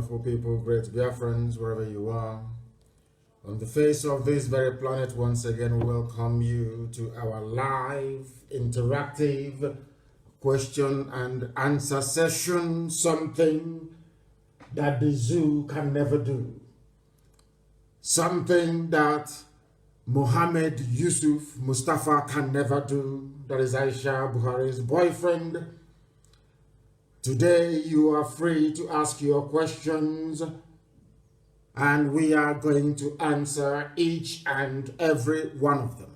wonderful people, great Biafrans, wherever you are. On the face of this very planet, once again, we welcome you to our live, interactive question and answer session, something that the zoo can never do. Something that Mohammed Yusuf Mustafa can never do. That is Aisha Buhari's boyfriend. Today you are free to ask your questions and we are going to answer each and every one of them.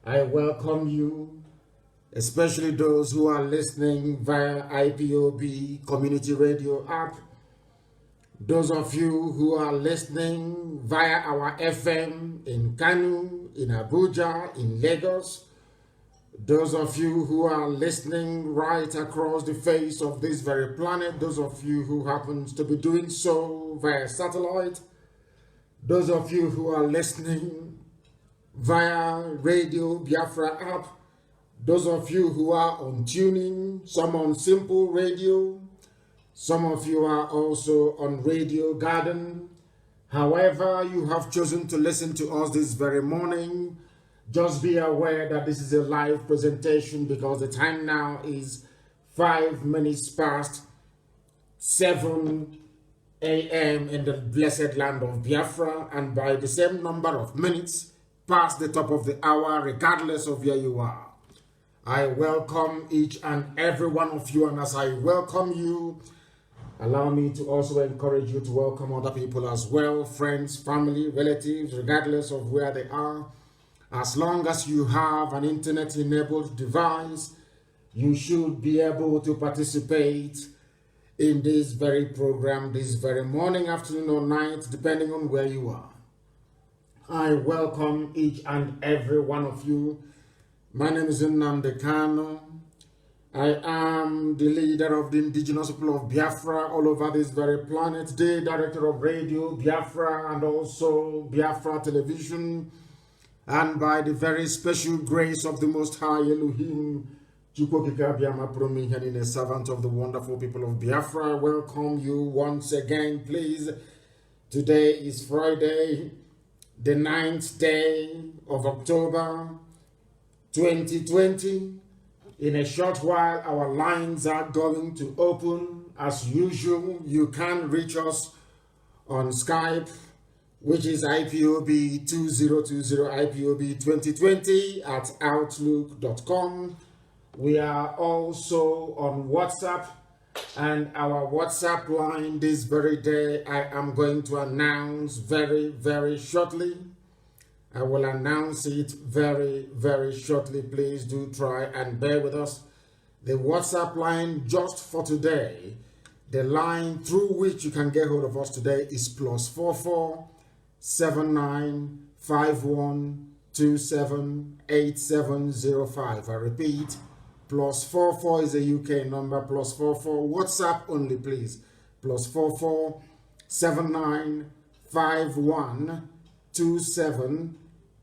I welcome you, especially those who are listening via IPOB Community Radio app. Those of you who are listening via our FM in KANU, in Abuja, in Lagos. Those of you who are listening right across the face of this very planet. Those of you who happen to be doing so via satellite. Those of you who are listening via Radio Biafra app. Those of you who are on tuning, some on Simple Radio. Some of you are also on Radio Garden. However, you have chosen to listen to us this very morning. Just be aware that this is a live presentation because the time now is 5 minutes past 7 a.m. in the blessed land of Biafra, and by the same number of minutes past the top of the hour, regardless of where you are. I welcome each and every one of you, and as I welcome you, allow me to also encourage you to welcome other people as well, friends, family, relatives, regardless of where they are. As long as you have an internet-enabled device, you should be able to participate in this very program, this very morning, afternoon, or night, depending on where you are. I welcome each and every one of you. My name is NNAMDI. I am the leader of the indigenous people of Biafra all over this very planet, the director of Radio Biafra and also Biafra Television. And by the very special grace of the Most High Elohim, a servant of the wonderful people of Biafra, I welcome you once again, please. Today is Friday, the 9th day of October, 2020. In a short while, our lines are going to open. As usual, you can reach us on Skype, which is IPOB 2020 IPOB 2020 at outlook.com. We are also on WhatsApp, and our WhatsApp line this very day I am going to announce very, very shortly. I will announce it very, very shortly. Please do try and bear with us. The WhatsApp line just for today, the line through which you can get hold of us today is +44 79 51 27 8705. I repeat, +44 is a UK number, +44 WhatsApp only, please. +44 79 51 27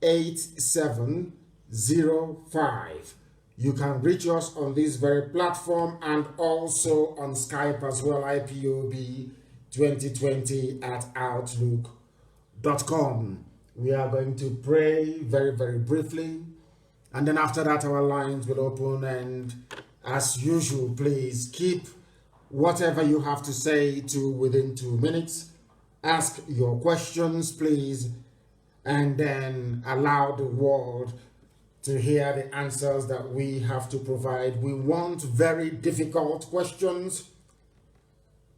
8705. You can reach us on this very platform and also on Skype as well, IPOB 2020 at outlook.com. We are going to pray very, very briefly, and then after that our lines will open, and as usual, please keep whatever you have to say to within 2 minutes. Ask your questions, please, and then allow the world to hear the answers that we have to provide. We want very difficult questions.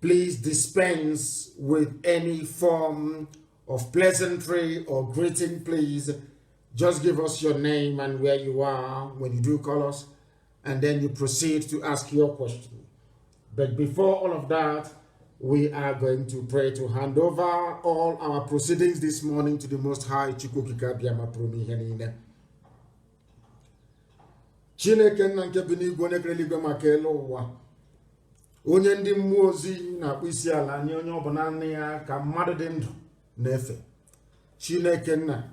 Please dispense with any form of pleasantry or greeting, please. Just give us your name and where you are when you do call us, and then you proceed to ask your question. But before all of that, we are going to pray to hand over all our proceedings this morning to the Most High Chukwukika Biama Promi Henine. Chineke na nke bi n'igwe na-ekereligwe maka elu ụwa. Onye ndị mmụọ ozi na-akpụ isi ala nye onye ọbụla nne ya ka mmadụ dị ndụ na-efe. Chineke nna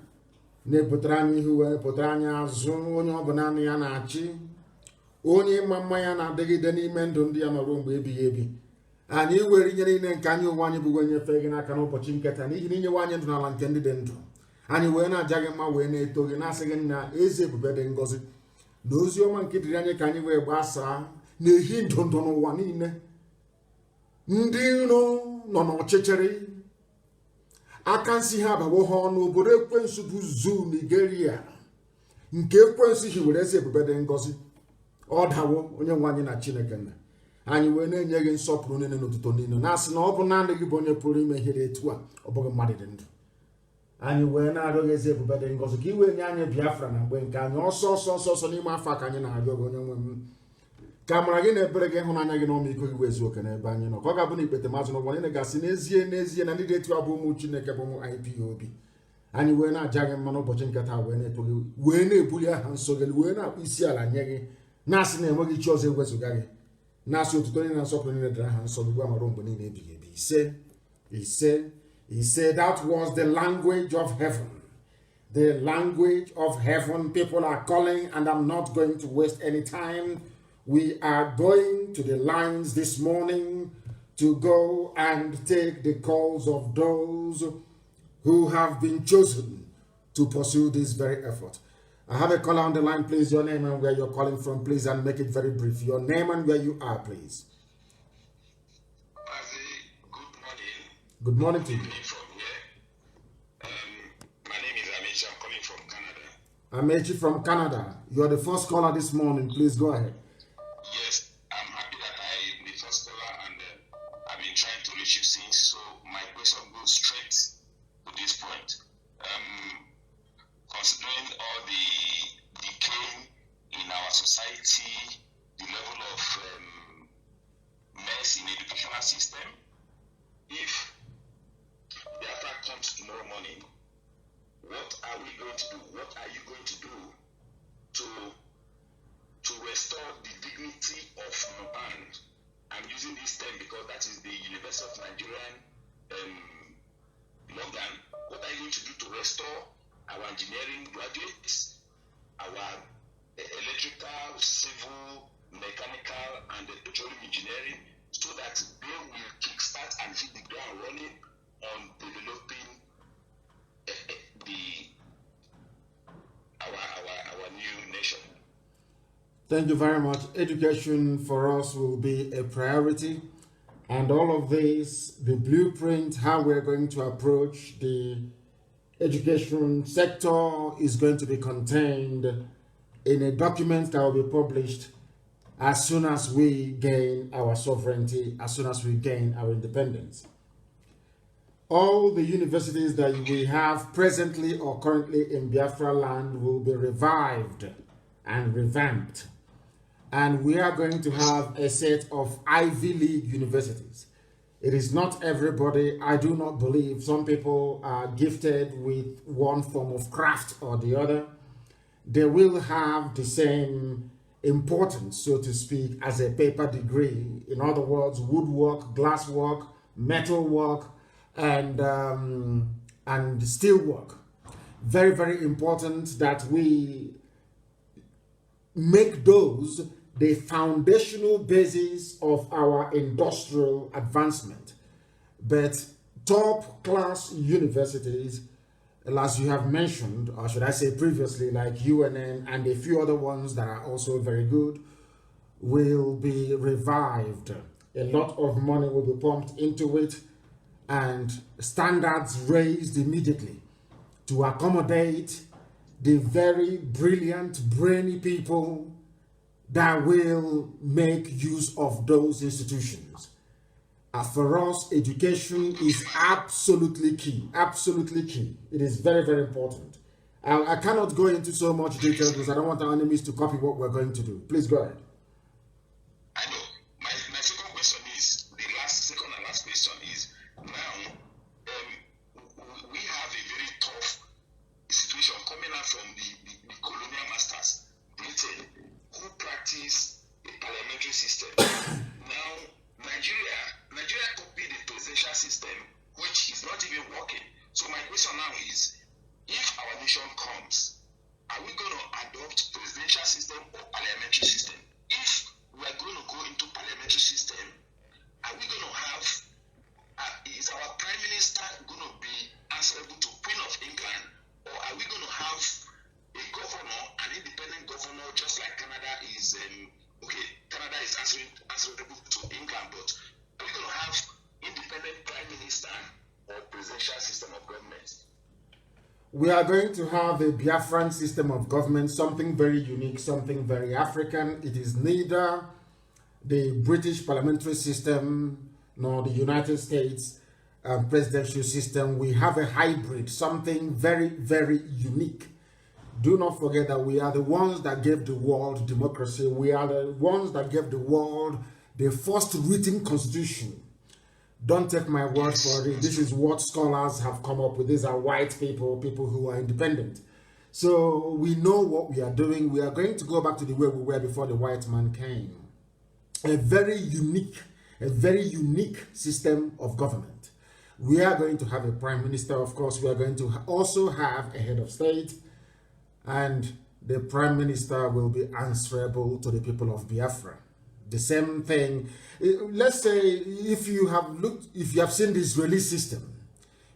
na-epụtara anyị ihu wee pụtara anyị azụ, onye ọbụla nne ya na-achị. Onye ịma mma ya na-adịgide n'ime ndụ ndị ya nọrọ mgbe ebighị ebi. anyị were ihe niile nke anyị onwe anyị bụ onye fee gị n'aka n'ụbọchị nketa n'ihi na inyewe anyị ndụ n'ala nke ndị dị ndụ anyị wee na-aja gị mma wee na-eto gị na-asị gị na eze ebube dị ngọzi na ozi ọma nke dịrị anyị ka anyị wee gbasaa na-ehi ndụ n'ụwa niile. Ndị iro nọ n'ọchịchịrị aka nsị ha abawo ha ọnụ obodo ekwensu bụ zoo Nigeria nke ekwensu hiwere eze ebube dị ngọzi ọ dawo onye nwe anyị na Chineke nna anyị wee na-enye gị nsọpụrụ niile n'ụtụtụ niile na-asị na ọ bụ naanị gị bụ onye pụrụ ime ihe dị etu a ọ bụghị mmadụ dị ndụ. Anyị wee na-arịọ gị eze ebube dị ngọzi ka i wee nye anyị Biafra na mgbe nke anyị ọsọ n'ime afọ ka anyị na-arịọ gị onye nwe m ka amara gị na-ebere gị ịhụnanya gị na ọmịiko gị wezuo oke n'ebe anyị nọ ka ọ ga-abụ na ikpete mazụ n'ụwa niile gasị n'ezie na ndị dị etu a bụ ụmụ Chineke bụ ụmụ IPOB. Anyị wee na-aja gị mma n'ụbọchị nke taa wee na-eto gị wee na-ebuli aha nsọ gị wee na-akpụ isi ala nye gị na-asị na enweghị chi ọzọ ewezụga gị na-asị otuto niile na nsọpụrụ niile dịrị aha nsọ gị gwa mara mgbe niile ebighị ebi. Ise that was the language of heaven. The language of heaven. People are calling and I'm not going to waste any time. We are going to the lines this morning to go and take the calls of those who have been chosen to pursue this very effort. I have a caller on the line, please. Your name and where you're calling from, please, and make it very brief. Your name and where you are, please. Good morning. Good morning to you. My name is Amechi. I'm calling from Canada. Amechi from Canada. You're the first caller this morning. Please go ahead. Yes, I'm happy that I'm the first caller and I've been trying to reach you since. So my question goes straight to this point. Considering all the decay in our society, the level of mess in the educational system, if Biafra comes tomorrow morning, what are we going to do? What are you going to do to restore the dignity of man? I'm using this term because that is the University of Nigerian slogan. What are you going to do to restore our engineering graduates, our electrical, civil, mechanical, and petroleum engineering, so that they will kickstart and hit the ground running on developing our new nation? Thank you very much. Education for us will be a priority, and all of this, the blueprint, how we're going to approach the education sector is going to be contained in a document that will be published as soon as we gain our sovereignty, as soon as we gain our independence. All the universities that we have presently or currently in Biafra land will be revived and revamped. And we are going to have a set of Ivy League universities. It is not everybody. I do not believe some people are gifted with one form of craft or the other. They will have the same importance, so to speak, as a paper degree. In other words, woodwork, glasswork, metalwork, and steelwork. Very, very important that we make those the foundational basis of our industrial advancement. But top class universities, as you have mentioned, or should I say previously, like UNN and a few other ones that are also very good, will be revived. A lot of money will be pumped into it and standards raised immediately to accommodate the very brilliant, brainy people that will make use of those institutions. For us, education is absolutely key. Absolutely key. It is very, very important. I cannot go into so much detail because I don't want our enemies to copy what we're going to do. Please go ahead. I know. My second question is, second and last question is, now, we have a very tough situation coming out from the colonial masters, Britain, who practice a parliamentary system. Now, Nigeria copied the presidential system, which is not even working. So my question now is, if our nation comes, are we going to adopt presidential system or parliamentary system? If we are going to go into parliamentary system, are we going to have, is our Prime Minister going to be answerable to Queen of England, or are we going to have a governor, an independent governor, just like Canada is, Canada is answerable to England, but are we going to have independent Prime Minister or presidential system of government? We are going to have a Biafran system of government, something very unique, something very African. It is neither the British parliamentary system nor the United States presidential system. We have a hybrid, something very, very unique. Do not forget that we are the ones that gave the world democracy. We are the ones that gave the world the first written constitution. Don't take my word for it. This is what scholars have come up with. These are white people, people who are independent. So we know what we are doing. We are going to go back to the way we were before the white man came. A very unique system of government. We are going to have a prime minister, of course. We are going to also have a head of state, and the prime minister will be answerable to the people of Biafra. The same thing. Let's say if you have seen the Israeli system,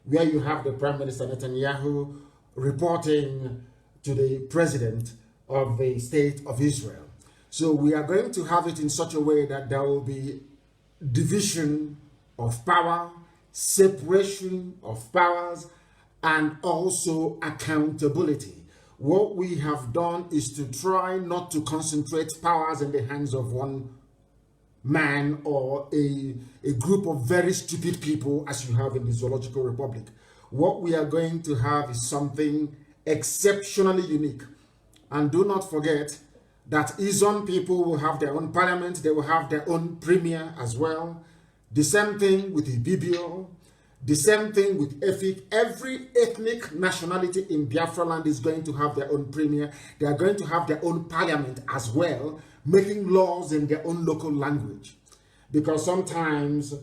where you have the Prime Minister Netanyahu reporting to the president of the state of Israel. So we are going to have it in such a way that there will be division of power, separation of powers, and also accountability. What we have done is to try not to concentrate powers in the hands of one man or a group of very stupid people as you have in the Zoological Republic. What we are going to have is something exceptionally unique. And do not forget that Izon people will have their own parliament, they will have their own premier as well. The same thing with Ibibio, the same thing with Efik. Every ethnic nationality in Biafra land is going to have their own premier. They are going to have their own parliament as well, making laws in their own local language. Because sometimes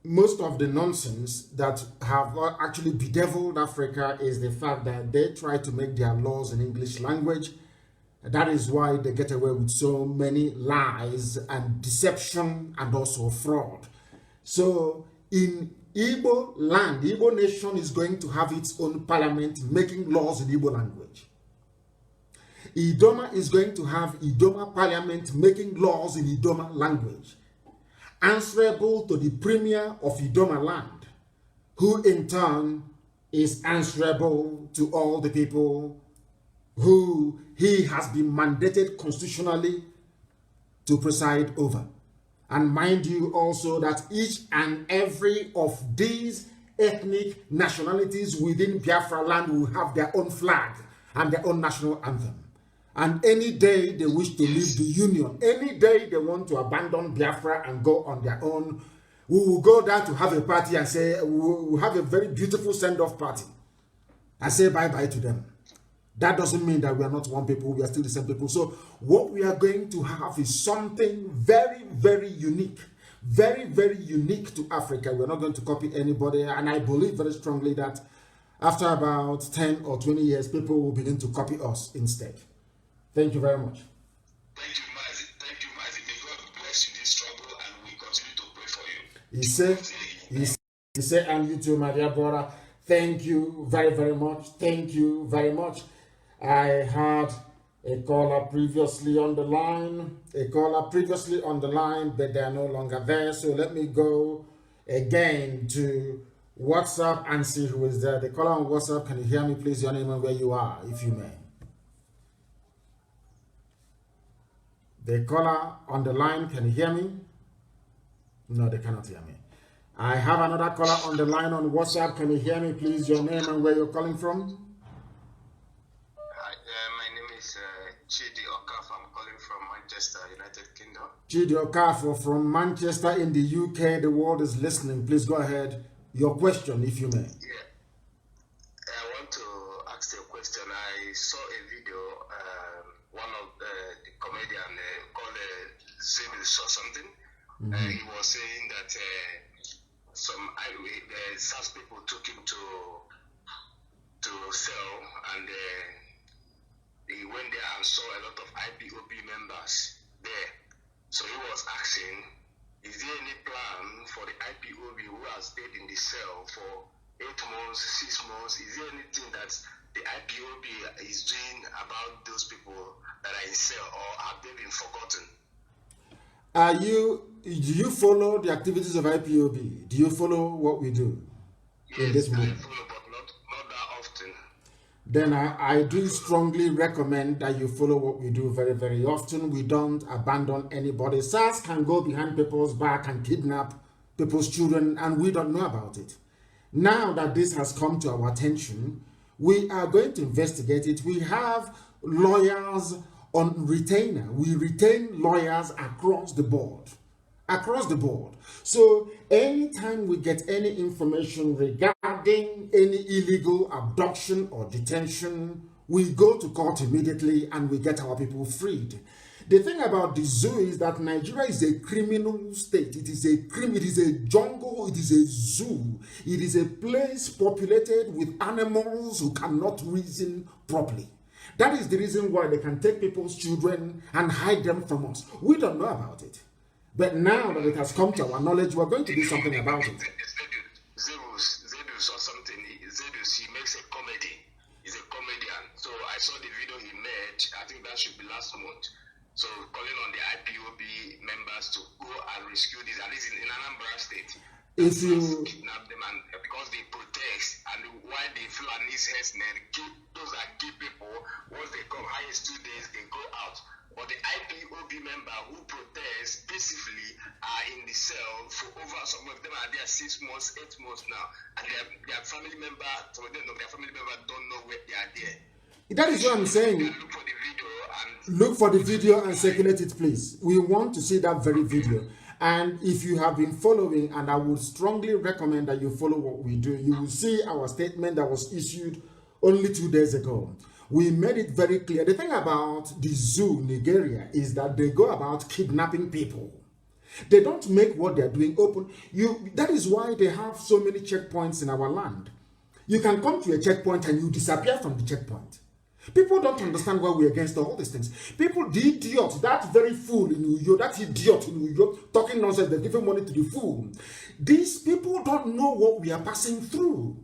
most of the nonsense that have actually bedeviled Africa is the fact that they try to make their laws in English language. That is why they get away with so many lies and deception and also fraud. So in Igbo land, the Igbo nation is going to have its own parliament making laws in Igbo language. Idoma is going to have Idoma parliament making laws in Idoma language, answerable to the premier of Idoma land, who in turn is answerable to all the people who he has been mandated constitutionally to preside over. And mind you also that each and every of these ethnic nationalities within Biafra land will have their own flag and their own national anthem. And any day they wish to leave the union, any day they want to abandon Biafra and go on their own, we will go down to have a party and say, we will have a very beautiful send-off party and say bye-bye to them. That doesn't mean that we are not one people, we are still the same people. So what we are going to have is something very, very unique. Very, very unique to Africa. We're not going to copy anybody. And I believe very strongly that after about 10 or 20 years, people will begin to copy us instead. Thank you very much. Thank you, Mazi. Thank you, Mazi. May God bless you this trouble and we continue to pray for you. He said, and you too, my dear brother. Thank you very, very much. Thank you very much. I had a caller previously on the line, but they are no longer there. So let me go again to WhatsApp and see who is there. The caller on WhatsApp, can you hear me, please? Your name and where you are, if you may. The caller on the line, can you hear me? No, they cannot hear me. I have another caller on the line on WhatsApp. Can you hear me, please? Your name and where you're calling from? Hi, my name is Chidi Okafor. I'm calling from Manchester, United Kingdom. Chidi Okafor from Manchester in the UK. The world is listening. Please go ahead. Your question, if you may. Yeah. I want to ask you a question. I saw a video, one of the comedian called Zimis or something. He was saying that some SAS people took him to cell, and he went there and saw a lot of IPOB members there. So he was asking is there any plan for the IPOB who has stayed in the cell for 8 months, 6 months? Is there anything that the IPOB is doing about those people that are in cell, or have they been forgotten? Do you follow the activities of IPOB? Do you follow what we do in this movement? I follow, but not that often. Then I do strongly recommend that you follow what we do very, very often. We don't abandon anybody. SARS can go behind people's back and kidnap people's children, and we don't know about it. Now that this has come to our attention, we are going to investigate it. We have lawyers on retainer. We retain lawyers across the board. Across the board. So anytime we get any information regarding any illegal abduction or detention, we go to court immediately and we get our people freed. The thing about the zoo is that Nigeria is a criminal state. It is a jungle, it is a zoo. It is a place populated with animals who cannot reason properly. That is the reason why they can take people's children and hide them from us. We don't know about it. But now that it has come to our knowledge, we're going to do something about it. Zedus or something. Zedus, he makes a comedy. He's a comedian. So I saw the video he made. I think that should be last month. So calling on the IPOB members to go and rescue this, at least in Anambra State. If you kidnap them, and because they protest, and why they Fulanis herdsmen keep those that keep people, once they come highest 2 days, they go out. But the IPOB member who protest peacefully are in the cell for over, some of them are there 6 months, 8 months now, and their family member, some of them, their family member don't know where they are there. That is what I'm saying. Look for the video and look for the video and circulate it, please. We want to see that very video. And if you have been following, and I would strongly recommend that you follow what we do, you will see our statement that was issued only 2 days ago. We made it very clear. The thing about the zoo, Nigeria, is that they go about kidnapping people. They don't make what they're doing open. That is why they have so many checkpoints in our land. You can come to a checkpoint and you disappear from the checkpoint. People don't understand why we're against all these things. People, the idiot, that very fool in New York, that idiot in New York, talking nonsense, they're giving money to the fool. These people don't know what we are passing through.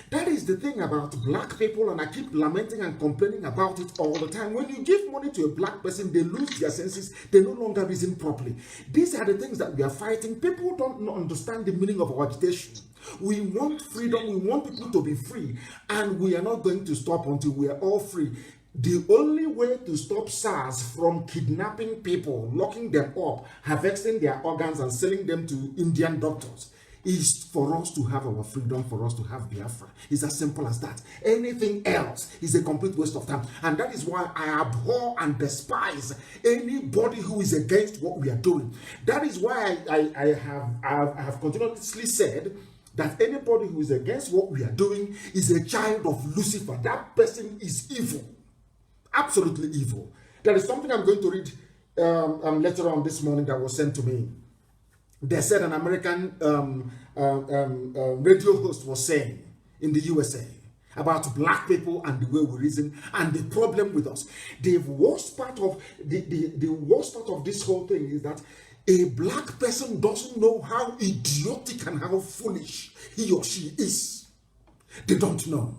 That is the thing about black people, and I keep lamenting and complaining about it all the time. When you give money to a black person, they lose their senses. They no longer reason properly. These are the things that we are fighting. People don't understand the meaning of our agitation. We want freedom. We want people to be free. And we are not going to stop until we are all free. The only way to stop SARS from kidnapping people, locking them up, harvesting their organs and selling them to Indian doctors is for us to have our freedom, for us to have Biafra. It's as simple as that. Anything else is a complete waste of time. And that is why I abhor and despise anybody who is against what we are doing. That is why I have continuously said that anybody who is against what we are doing is a child of Lucifer. That person is evil. Absolutely evil. There is something I'm going to read later on this morning that was sent to me. They said an American radio host was saying in the USA about black people and the way we reason and the problem with us. The worst part of the worst part of this whole thing is that a black person doesn't know how idiotic and how foolish he or she is. They don't know.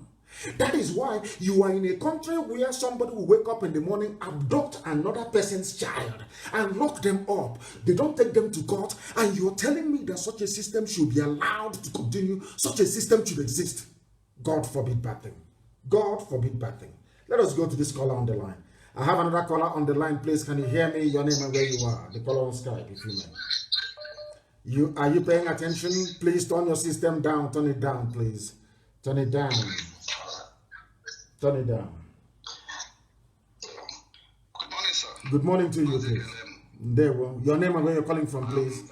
That is why you are in a country where somebody will wake up in the morning, abduct another person's child and lock them up. They don't take them to court, and you're telling me that such a system should be allowed to continue, such a system should exist. God forbid bad thing. God forbid bad thing. Let us go to this caller on the line. I have another caller on the line. Please, can you hear me? Your name and where you are. The caller on Skype, if you may. Are you paying attention? Please turn your system down. Turn it down, please. Turn it down. Turn it down. Good morning, sir. Good morning to you, please. There, well, your name and where you're calling from, please.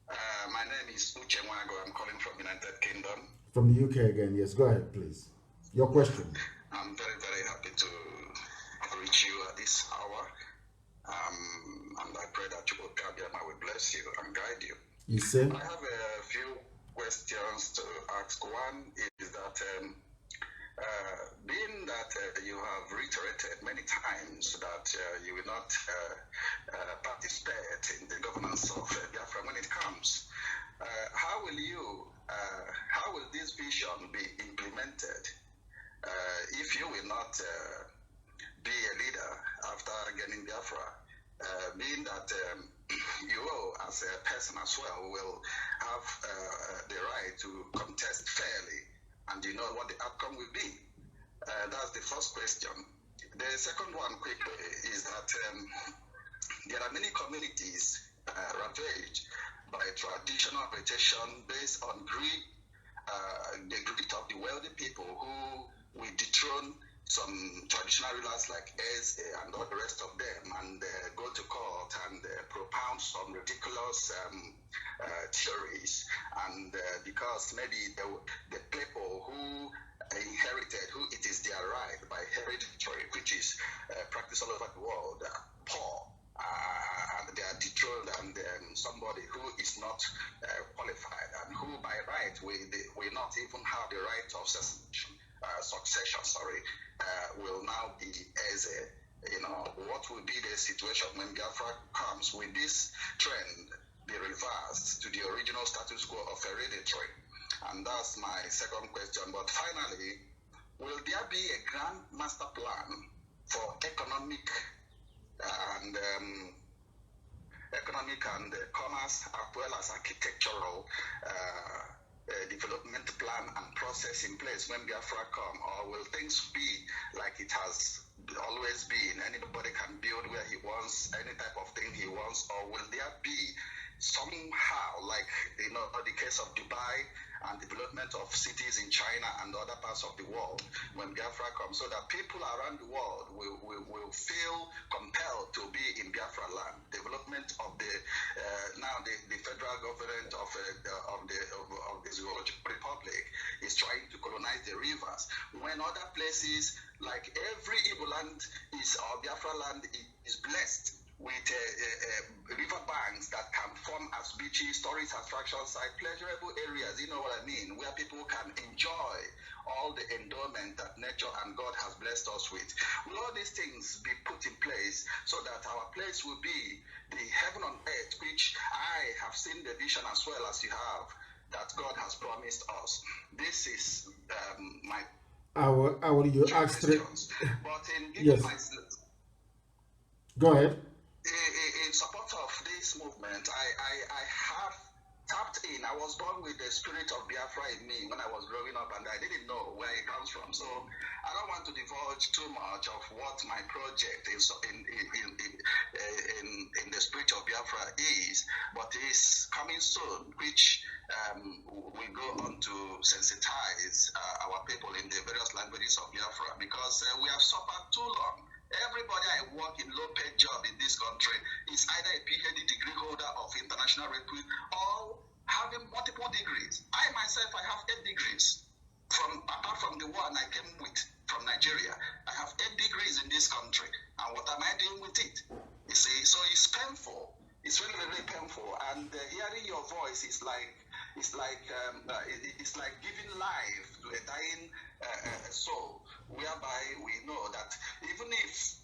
My name is Uche Mwago. I'm calling from United Kingdom. From the UK again, yes. Go ahead, please. Your question. I'm very, very happy to reach you at this hour. And I pray that you will will bless you and guide you. You say? I have a few questions to ask. One is that Being that you have reiterated many times that you will not participate in the governance of Biafra when it comes, how will this vision be implemented if you will not be a leader after getting Biafra? Being that you as a person as well will have the right to contest fairly, and you know what the outcome will be. That's the first question. The second one quickly is that there are many communities ravaged by traditional reputation based on greed, the greed of the wealthy people who will dethrone some traditional rulers like Eze and all the rest of them, and go to court and propound some ridiculous theories, and because maybe the people who inherited, who it is their right by hereditary, which is practiced all over the world, poor, and they are dethroned, and somebody who is not qualified and who by right will not even have the right of succession, will now be as a, what will be the situation when Biafra comes? Will this trend be reversed to the original status quo of hereditary? And that's my second question. But finally, will there be a grand master plan for economic and commerce, as well as architectural development plan and process in place when Biafra come? Or will things be like it has always been? Anybody can build where he wants, any type of thing he wants? Or will there be somehow, like the case of Dubai and development of cities in China and other parts of the world when Biafra comes, so that people around the world will feel compelled to be in Biafra land? Development of the federal government of the Zoological Republic is trying to colonize the rivers, when other places like every Igbo land or Biafra land is blessed with river banks that can form as beaches, tourist attraction sites, pleasurable areas, you know what I mean, where people can enjoy all the endowment that nature and God has blessed us with. Will all these things be put in place so that our place will be the heaven on earth, which I have seen the vision as well as you have, that God has promised us? This is my you ask questions. But in giving yes. Go ahead. In support of this movement, I have tapped in. I was born with the spirit of Biafra in me when I was growing up, and I didn't know where it comes from. So I don't want to divulge too much of what my project is in the spirit of Biafra is, but it's coming soon, which we go on to sensitize our people in the various languages of Biafra, because we have suffered too long. Everybody I work in low-paid job in this country is either a PhD degree holder of international repute or having multiple degrees. I myself, I have 8 degrees. Apart from the one I came with from Nigeria, I have 8 degrees in this country. And what am I doing with it? You see, so it's painful. It's really, really painful. And hearing your voice is like giving life to a dying soul, whereby we know that even if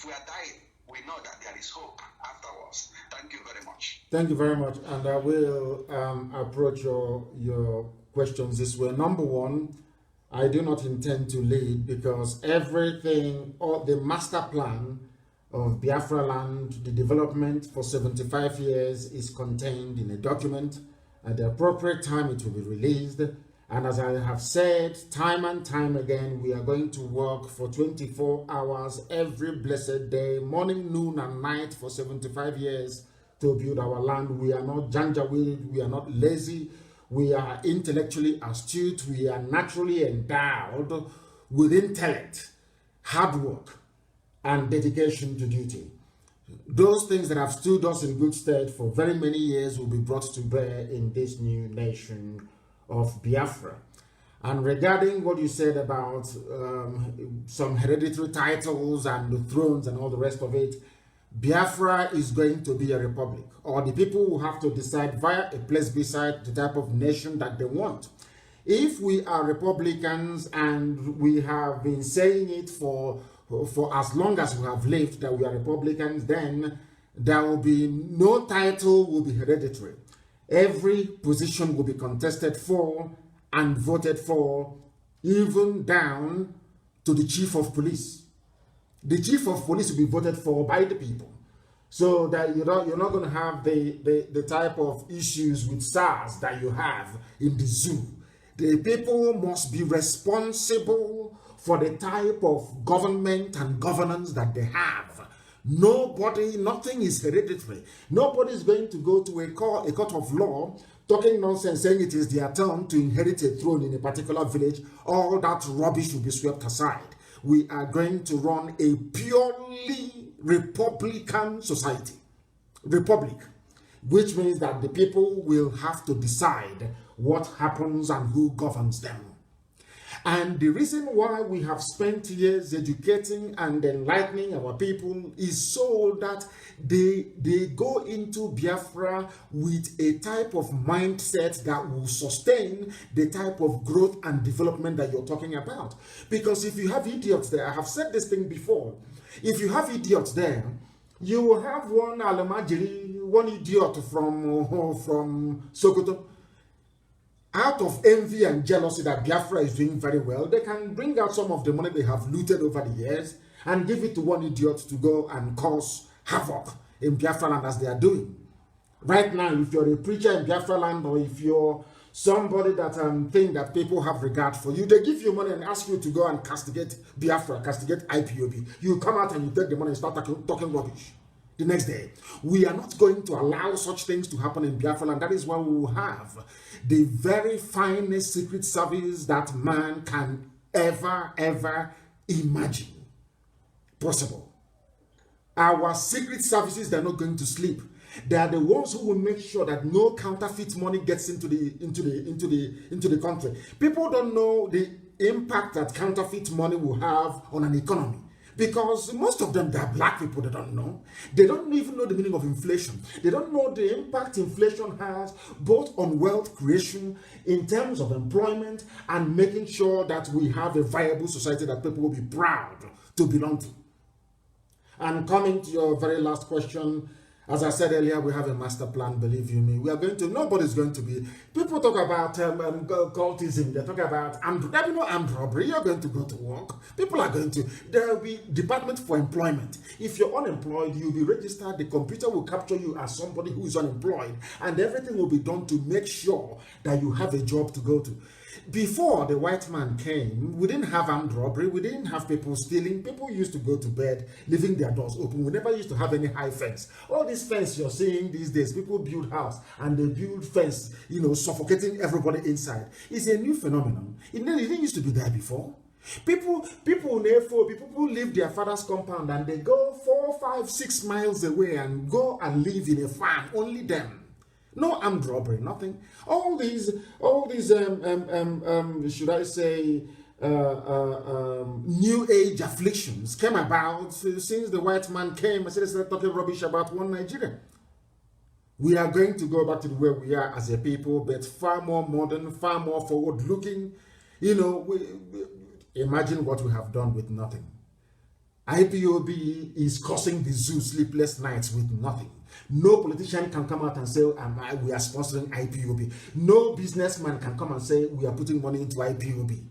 we are dying, we know that there is hope afterwards. Thank you very much. Thank you very much. And I will approach your questions this way. Number one, I do not intend to lead, because everything, or the master plan of Biafra land, the development for 75 years, is contained in a document. At the appropriate time, it will be released. And as I have said time and time again, we are going to work for 24 hours every blessed day, morning, noon, and night for 75 years to build our land. We are not janjaweed, we are not lazy, we are intellectually astute, we are naturally endowed with intellect, hard work, and dedication to duty. Those things that have stood us in good stead for very many years will be brought to bear in this new nation of Biafra. And regarding what you said about some hereditary titles and the thrones and all the rest of it, Biafra is going to be a republic, or the people will have to decide via a plebiscite the type of nation that they want. If we are Republicans and we have been saying it for as long as we have lived that we are Republicans, then there will be no title will be hereditary. Every position will be contested for and voted for, even down to the chief of police. The chief of police will be voted for by the people. So that you're not going to have the type of issues with SARS that you have in the zoo. The people must be responsible for the type of government and governance that they have. Nothing is hereditary. Nobody is going to go to a court of law talking nonsense, saying it is their turn to inherit a throne in a particular village. All that rubbish will be swept aside. We are going to run a purely Republican society. Republic. Which means that the people will have to decide what happens and who governs them. And the reason why we have spent years educating and enlightening our people is so that they go into Biafra with a type of mindset that will sustain the type of growth and development that you're talking about. Because if you have idiots there, I have said this thing before, if you have idiots there, you will have one Alamajiri, one idiot from Sokoto. Out of envy and jealousy that Biafra is doing very well, they can bring out some of the money they have looted over the years and give it to one idiot to go and cause havoc in Biafra land as they are doing. Right now, if you're a preacher in Biafra land, or if you're somebody that think that people have regard for you, they give you money and ask you to go and castigate Biafra, castigate IPOB. You come out and you take the money and start talking rubbish. The next day, we are not going to allow such things to happen in Biafra, and that is why we will have the very finest secret service that man can ever imagine possible. Our secret services, they're not going to sleep. They are the ones who will make sure that no counterfeit money gets into the country. People don't know the impact that counterfeit money will have on an economy. Because most of them, they are black people, they don't know. They don't even know the meaning of inflation. They don't know the impact inflation has both on wealth creation, in terms of employment, and making sure that we have a viable society that people will be proud to belong to. And coming to your very last question, as I said earlier, we have a master plan, believe you me. We are going to, nobody's going to be, people talk about cultism, they talk about armed robbery, you're going to go to work. People are going to, there will be department for employment. If you're unemployed, you'll be registered, the computer will capture you as somebody who is unemployed, and everything will be done to make sure that you have a job to go to. Before the white man came, we didn't have armed robbery, we didn't have people stealing. People used to go to bed, leaving their doors open. We never used to have any high fence. All this fence you're seeing these days, people build house and they build fence, suffocating everybody inside. It's a new phenomenon. It didn't used to be there before. People leave their father's compound and they go 4, 5, 6 miles away and go and live in a farm, only them. No armed robbery, nothing. All these, should I say, new age afflictions came about since the white man came and started talking rubbish about one Nigeria. We are going to go back to where we are as a people, but far more modern, far more forward-looking. Imagine what we have done with nothing. IPOB is causing the zoo sleepless nights with nothing. No politician can come out and say, we are sponsoring IPOB. No businessman can come and say, we are putting money into IPOB.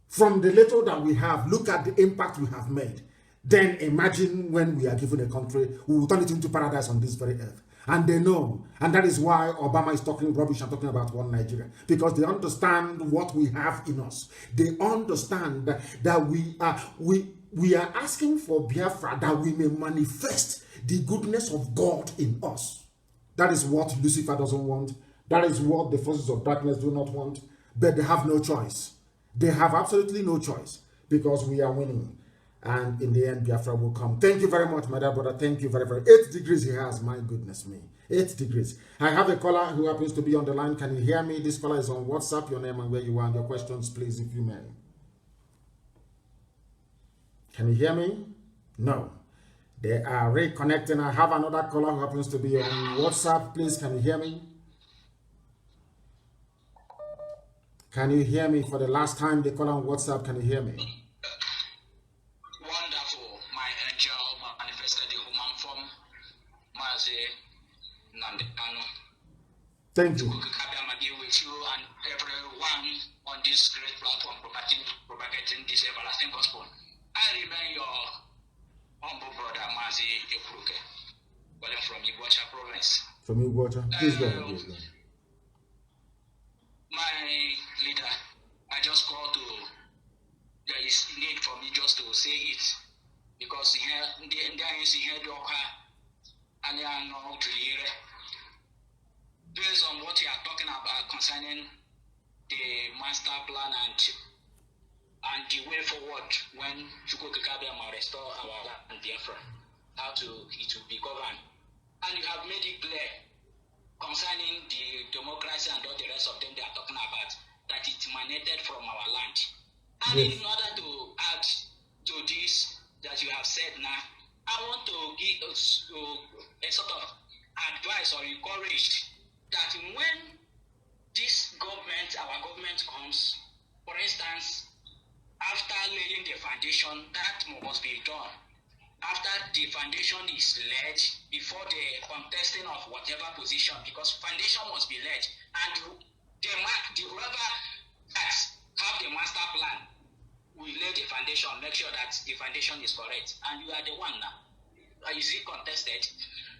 From the little that we have, look at the impact we have made. Then imagine when we are given a country, we will turn it into paradise on this very earth. And they know. And that is why Obama is talking rubbish and talking about one Nigeria. Because they understand what we have in us. They understand that we are asking for Biafra, that we may manifest the goodness of God in us. That is what Lucifer doesn't want. That is what the forces of darkness do not want. But they have no choice. They have absolutely no choice, because we are winning. And in the end, Biafra will come. Thank you very much, my dear brother. Thank you very, very. 8 degrees he has. My goodness me. 8 degrees. I have a caller who happens to be on the line. Can you hear me? This caller is on WhatsApp. Your name and where you are and your questions, please, if you may. Can you hear me? No. They are reconnecting. I have another caller who happens to be on WhatsApp. Please, can you hear me? Can you hear me? For the last time they call on WhatsApp, can you hear me? Wonderful. My angel manifested the human form. MAZI, NNAMDI, KANU. Thank you. With you and everyone on this great platform propagating this everlasting gospel. I remain your humble brother MAZI Ekuruke, calling from Igbocha province. From Igbocha, please go ahead. My leader, I just called to. There is need for me just to say it because there is here and they are not to hear. Based on what you are talking about concerning the master plan and the way forward when Chukwu will restore our land Biafra, how it will be governed. And you have made it clear concerning the democracy and all the rest of them they are talking about, that it emanated from our land. And yes, in order to add to this that you have said now, I want to give a sort of advice or encourage that when this government, our government comes, for instance, after laying the foundation, that must be done. After the foundation is laid, before the contesting of whatever position, because foundation must be laid, and whoever has have the master plan will lay the foundation, make sure that the foundation is correct, and you are the one now. Is it contested?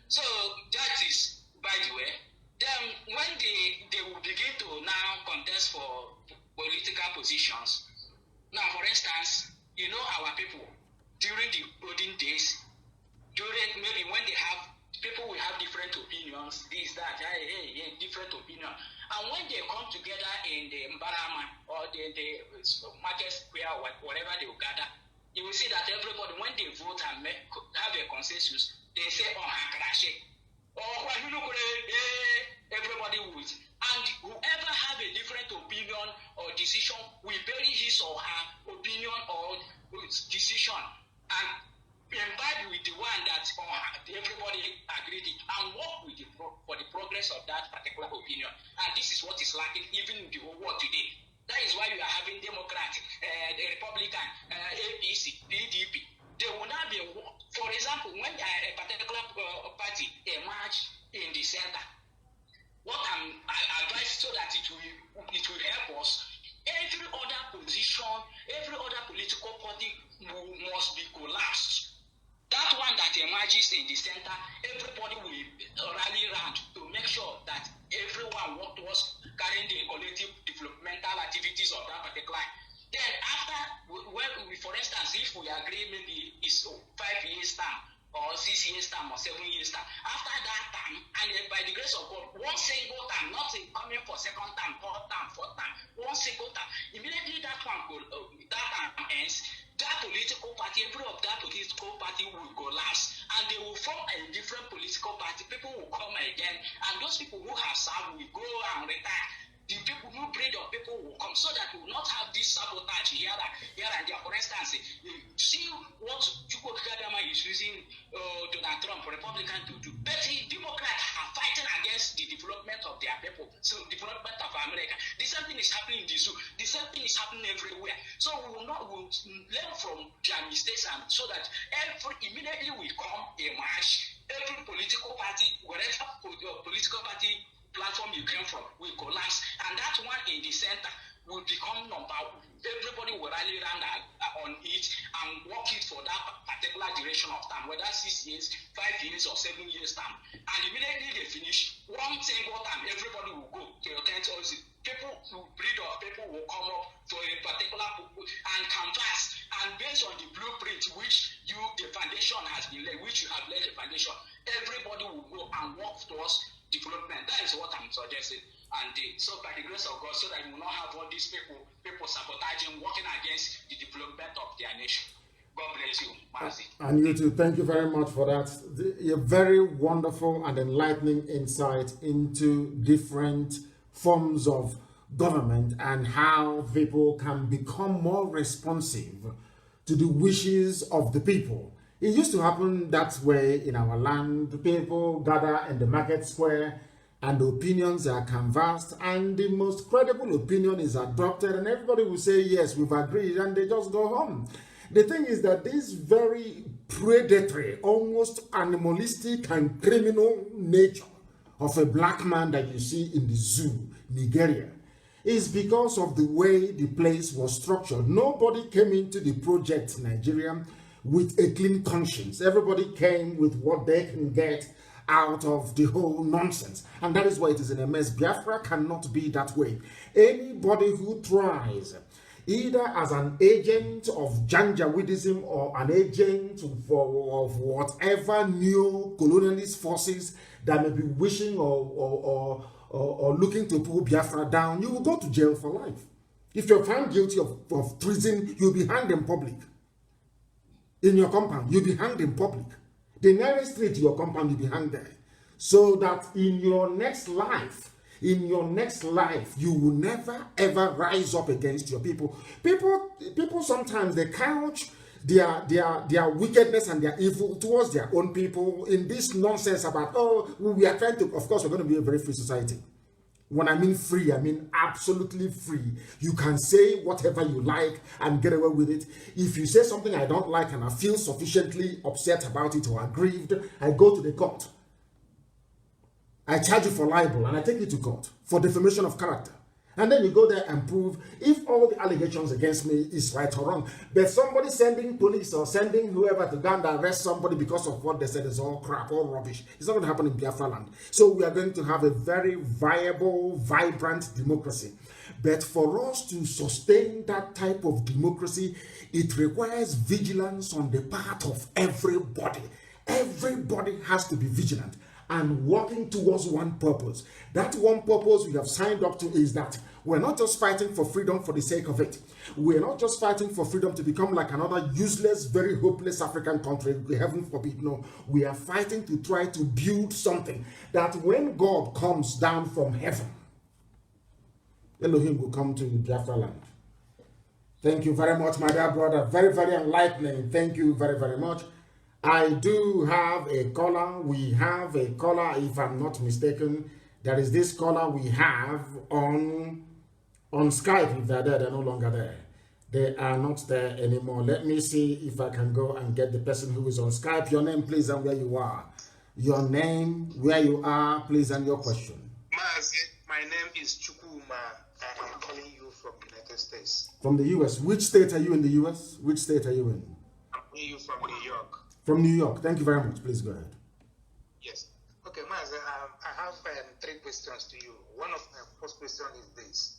So that is, by the way. Then when they will begin to now contest for political positions, now for instance, you know our people, during the olden days, during maybe when they have, people will have different opinions, this, that, different opinion. And when they come together in the Mbarama or the market square or whatever they will gather, you will see that everybody, when they vote and have a consensus, they say, oh, Hakarashe. Or everybody would. And whoever have a different opinion or decision will bury his or her opinion or decision and imbibe with the one that everybody agreed and work with for the progress of that particular opinion. And this is what is lacking even in the whole world today. That is why you are having Democratic, the Republican, APC, PDP. They will not be, for example, when a particular party emerge in the center, what I advise so that it will help us, every other position, every other political party must be collapsed. That one that emerges in the center, everybody will rally around to make sure that everyone work towards carrying the collective developmental activities of that particular. Then after, for instance, if we agree maybe it's 5 years term or 6 years term or 7 years term, after that time, and by the grace of God, one single term, not coming for second term, third term, fourth term, one single term, immediately that term ends, that political party, every of that political party will collapse, and they will form a different political party. People will come again, and those people who have served will go and retire. The people who breed of people will come, so that we will not have this sabotage here and there. For instance, see what Chukwu is using Donald Trump, Republican, to do. But the Democrats are fighting against the development of their people, so development of America. The same thing is happening in the zoo. The same thing is happening everywhere. So we'll learn from their mistakes, and so that immediately we come a march, every political party, whatever political party platform you came from will collapse, and that one in the center will become number one. Everybody will rally around on it and work it for that particular duration of time, whether 6 years, 5 years, or 7 years time. And immediately they finish, one single time, everybody will go to your tent. People will breed of people will come up for a particular and canvas, and based on the blueprint which the foundation has been laid, which you have laid the foundation, everybody will go and work towards development. That is what I'm suggesting. And so by the grace of God, so that we will not have all these people sabotaging, working against the development of their nation. God bless you, MAZI. And you too. Thank you very much for that. A very wonderful and enlightening insight into different forms of government and how people can become more responsive to the wishes of the people. It used to happen that way in our land. The people gather in the market square and the opinions are canvassed, and the most credible opinion is adopted, and everybody will say, yes, we've agreed, and they just go home. The thing is that this very predatory, almost animalistic and criminal nature of a black man that you see in the zoo, Nigeria, is because of the way the place was structured. Nobody came into the project Nigeria with a clean conscience. Everybody came with what they can get out of the whole nonsense. And that is why it is in a mess. Biafra cannot be that way. Anybody who tries, either as an agent of Janjaweedism or an agent of whatever neo-colonialist forces that may be wishing or looking to pull Biafra down, you will go to jail for life. If you're found guilty of treason, you'll be hanged in public. In your compound, you'll be hanged in public. The nearest street to your compound, you'll be hanged there. So that in your next life, you will never ever rise up against your people. People sometimes they couch their wickedness and their evil towards their own people in this nonsense about, oh, we are trying to, of course, we're going to be a very free society. When I mean free, I mean absolutely free. You can say whatever you like and get away with it. If you say something I don't like and I feel sufficiently upset about it or aggrieved, I go to the court. I charge you for libel and I take you to court for defamation of character. And then you go there and prove if all the allegations against me is right or wrong. But somebody sending police or sending whoever to go and arrest somebody because of what they said is all crap, all rubbish. It's not going to happen in Biafra land. So we are going to have a very viable, vibrant democracy. But for us to sustain that type of democracy, it requires vigilance on the part of everybody. Everybody has to be vigilant and working towards one purpose. That one purpose we have signed up to is that we're not just fighting for freedom for the sake of it. We're not just fighting for freedom to become like another useless, very hopeless African country, heaven forbid. No, we are fighting to try to build something that when God comes down from heaven, Elohim will come to Biafra land. Thank you very much, my dear brother. Very, very enlightening. Thank you very, very much. I do have a caller. We have a caller, if I'm not mistaken. There is this caller we have on Skype. If they're there, they're no longer there. They are not there anymore. Let me see if I can go and get the person who is on Skype. Your name, please, and where you are. Your name, where you are, please, and your question. MAZI, my name is Chukuma. I am calling you from the United States. From the U.S. Which state are you in the U.S.? Which state are you in? I'm calling you from New York. From New York. Thank you very much. Please go ahead. Yes. Okay, MAZI, I have 3 questions to you. One of my first question is this.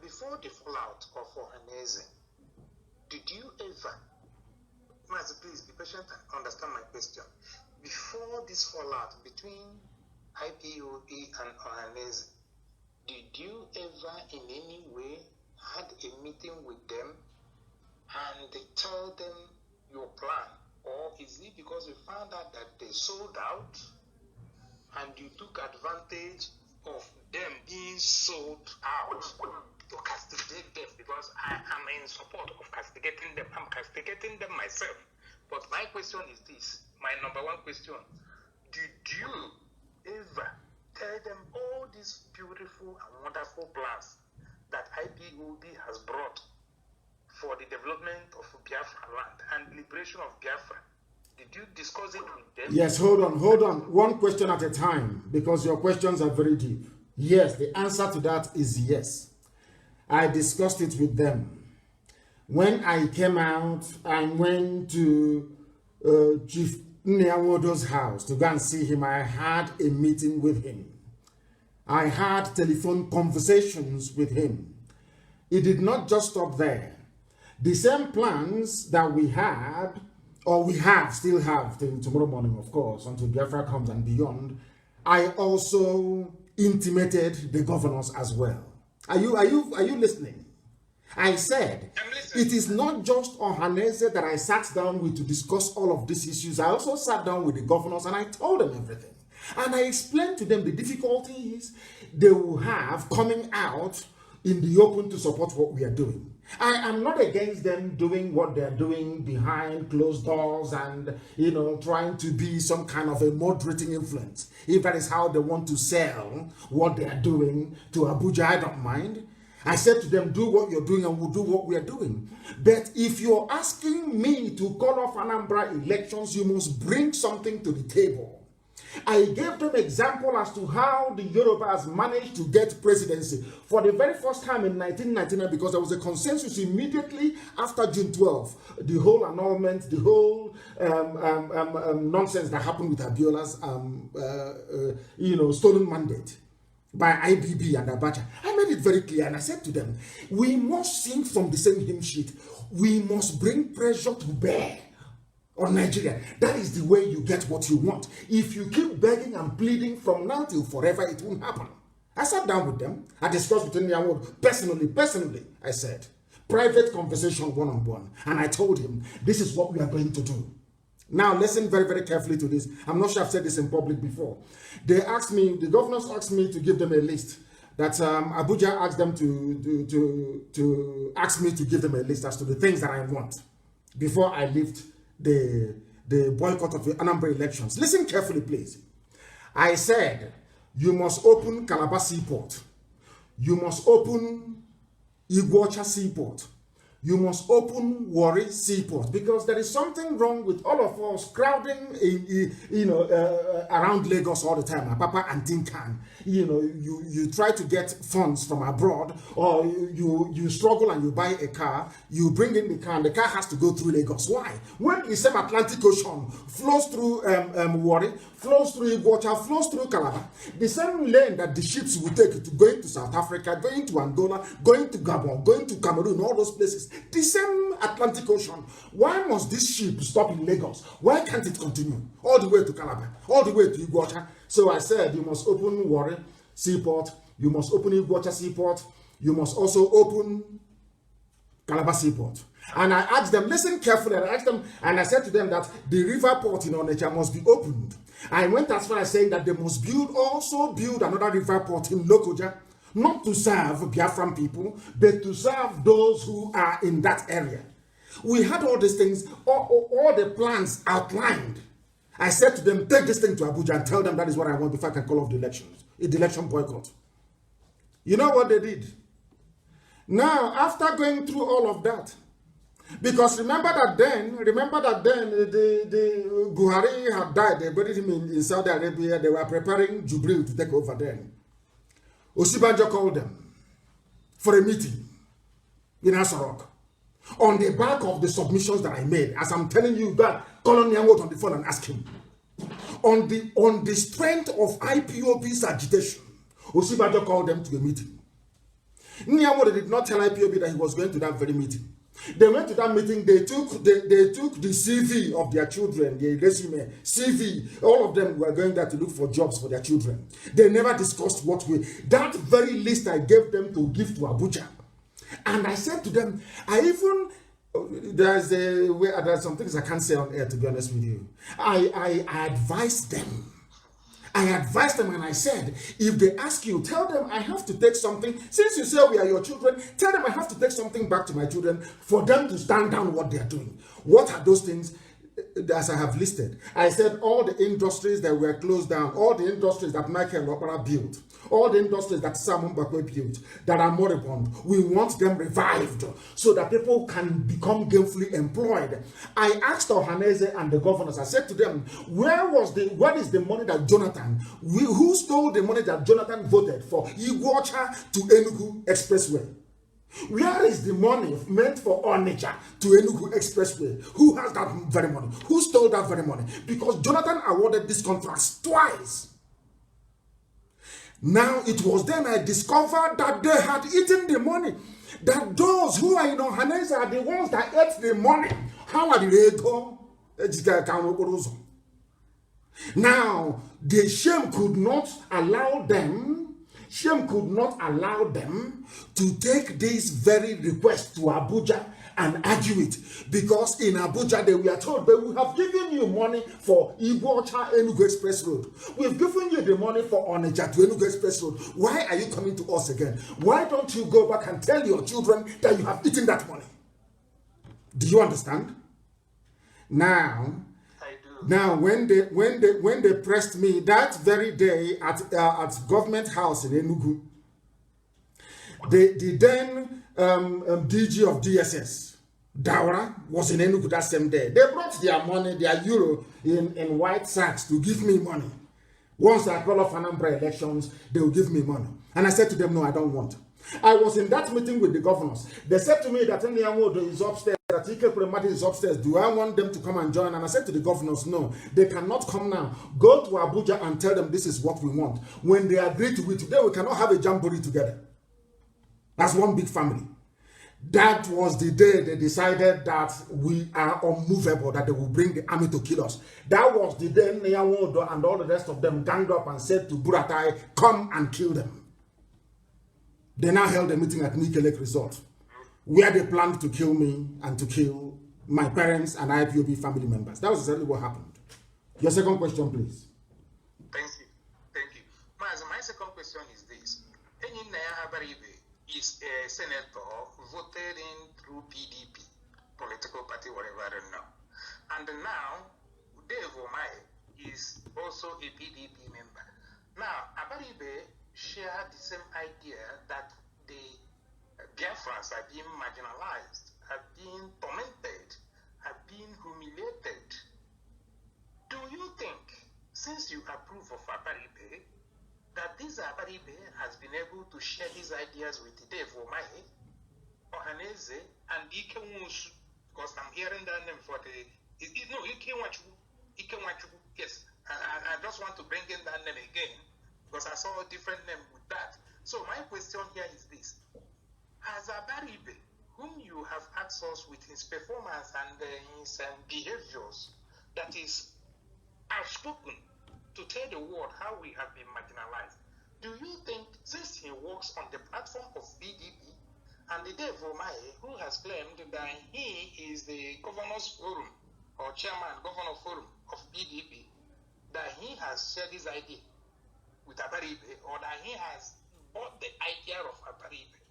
Before the fallout of Ohaneze, did you ever, MAZI, please be patient and understand my question. Before this fallout between IPOB and Ohaneze, did you ever in any way had a meeting with them and tell them your plan? Or is it because you found out that they sold out and you took advantage of them being sold out to castigate them? Because I am in support of castigating them. I'm castigating them myself. But my question is this, my number 1 question. Did you ever tell them all these beautiful and wonderful plans that IPOB has brought for the development of Biafra land and liberation of Biafra? Did you discuss it with them? Yes, hold on. One question at a time, because your questions are very deep. Yes, the answer to that is yes. I discussed it with them. When I came out, I went to Chief Nyawodo's house to go and see him. I had a meeting with him. I had telephone conversations with him. It did not just stop there. The same plans that we had, or we still have till tomorrow morning, of course, until Biafra comes and beyond, I also intimated the governors as well. Are you listening? I said, it is not just Ohaneze that I sat down with to discuss all of these issues. I also sat down with the governors and I told them everything. And I explained to them the difficulties they will have coming out in the open to support what we are doing. I am not against them doing what they're doing behind closed doors and, trying to be some kind of a moderating influence. If that is how they want to sell what they are doing to Abuja, I don't mind. I said to them, do what you're doing and we'll do what we are doing. But if you're asking me to call off Anambra elections, you must bring something to the table. I gave them example as to how the Yorubas managed to get presidency for the very first time in 1999, because there was a consensus immediately after June 12. The whole annulment, the whole nonsense that happened with Abiola's stolen mandate by IBB and Abacha. I made it very clear and I said to them, we must sing from the same hymn sheet. We must bring pressure to bear on Nigeria. That is the way you get what you want. If you keep begging and pleading from now till forever, it won't happen. I sat down with them. I discussed between me and personally, I said, private conversation one-on-one. And I told him, this is what we are going to do. Now, listen very, very carefully to this. I'm not sure I've said this in public before. The governors asked me to give them a list. That Abuja asked them to ask me to give them a list as to the things that I want before I lift the boycott of the Anambra elections. Listen carefully, please. I said, you must open Calabar Seaport. You must open Iguacha Seaport. You must open Warri Seaport, because there is something wrong with all of us crowding around Lagos all the time. Apapa and Tinkan. You try to get funds from abroad, or you struggle and you buy a car, you bring in the car, and the car has to go through Lagos. Why? When the same Atlantic Ocean flows through Warri, flows through Iguacha, flows through Calabar, the same lane that the ships will take to going to South Africa, going to Angola, going to Gabon, going to Cameroon, all those places, the same Atlantic Ocean. Why must this ship stop in Lagos? Why can't it continue all the way to Calabar, all the way to Iguacha? So I said, you must open Warri Seaport, you must open Iguacha Seaport, you must also open Calabar Seaport. And I asked them, listen carefully, and I asked them, and I said to them that the river port in Onitsha must be opened. I went as far as saying that they must also build another river port in Lokoja, not to serve Biafran people, but to serve those who are in that area. We had all these things, all the plans outlined. I said to them, take this thing to Abuja and tell them that is what I want before I can call off the elections. The election boycott. You know what they did? Now, after going through all of that, because remember that then the Buhari had died, they buried him in Saudi Arabia, they were preparing Jubril to take over then. Osibanjo called them for a meeting in Asarok on the back of the submissions that I made. As I'm telling you that, call on Nyangot on the phone and ask him. On the strength of IPOB's agitation, Osibanjo called them to a meeting. Nyangot did not tell IPOB that he was going to that very meeting. They went to that meeting, they took the CV of their children, the resume, CV, all of them were going there to look for jobs for their children. They never discussed that very list I gave them to give to Abuja. And I said to them, there's some things I can't say on air, to be honest with you. I advised them. And I said, if they ask you, tell them I have to take something. Since you say we are your children, tell them I have to take something back to my children for them to stand down what they are doing. What are those things? As I have listed, I said all the industries that were closed down, all the industries that Michael Opera built, all the industries that Simon Bakwe built, that are moribund, we want them revived so that people can become gainfully employed. I asked Ohaneze and the governors, I said to them, what is the money that who stole the money that Jonathan voted for Iguacha to Enugu Expressway? Where is the money meant for Onitsha to Enugu Expressway? Who has that very money? Who stole that very money? Because Jonathan awarded these contracts twice. Now it was then I discovered that they had eaten the money. That those who are in Ohanese are the ones that ate the money. How are they go? Now the shame could not allow them. Shame could not allow them to take this very request to Abuja and argue it. Because in Abuja, they were told, but we have given you money for Igbocha Enugu Express Road. We've given you the money for Onitsha to Enugu Express Road. Why are you coming to us again? Why don't you go back and tell your children that you have eaten that money? Do you understand? Now, when they pressed me that very day at Government House in Enugu, the then DG of DSS, Daura, was in Enugu that same day. They brought their money, their euro, in white sacks to give me money. Once I call off Anambra elections, they will give me money. And I said to them, no, I don't want. I was in that meeting with the governors. They said to me that NNAMDI is upstairs, that Ike Premati is upstairs. Do I want them to come and join? And I said to the governors, no, they cannot come now. Go to Abuja and tell them this is what we want. When they agree to it, today we cannot have a jamboree together. That's one big family. That was the day they decided that we are unmovable, that they will bring the army to kill us. That was the day NNAMDI and all the rest of them ganged up and said to Buratai, come and kill them. They now held a meeting at Nikelek Resort, where they planned to kill me and to kill my parents and IPOB family members. That was exactly what happened. Your second question, please. Thank you. Thank you. My second question is this. Enyinaya Abaribe is a senator voted in through PDP, political party, whatever, I don't know. And now, Dave Omae is also a PDP member. Now, Abaribe share the same idea that the Biafrans are being marginalized, are being tormented, are being humiliated. Do you think, since you approve of Abaribe, that this Abaribe has been able to share these ideas with Dave Omae, Ohaneze, and Ike Nwusu? Because I'm hearing that name for the... No, Ike Nwachukwu. Yes, I just want to bring in that name again, because I saw a different name with that. So my question here is this. Has Abaribe, whom you have asked us with his performance and his behaviors, that is outspoken to tell the world how we have been marginalized, do you think, since he works on the platform of PDP, and the Dave Omae, who has claimed that he is the Governor's Forum, or Chairman Governor Forum of PDP, that he has shared this idea with Abaribe, or that he has bought the idea of Abaribe,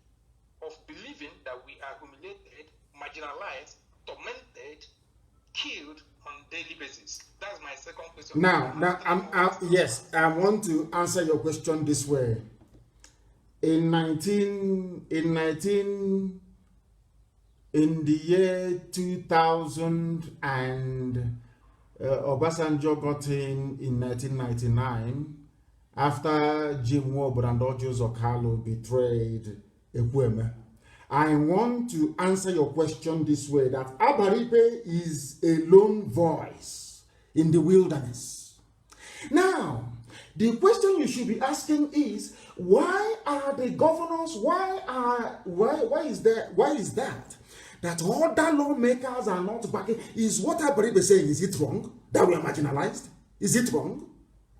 of believing that we are humiliated, marginalized, tormented, killed on daily basis? That's my second question. Yes, I want to answer your question this way. In the year 2000, and Obasanjo got in 1999, after Jim Woburn and Ojo Zokalo betrayed Ekweme. I want to answer your question this way, that Abaribe is a lone voice in the wilderness. Now, the question you should be asking is, why are the governors, why is that? That other lawmakers are not backing? Is what Abaribe saying, is it wrong? That we are marginalized? Is it wrong?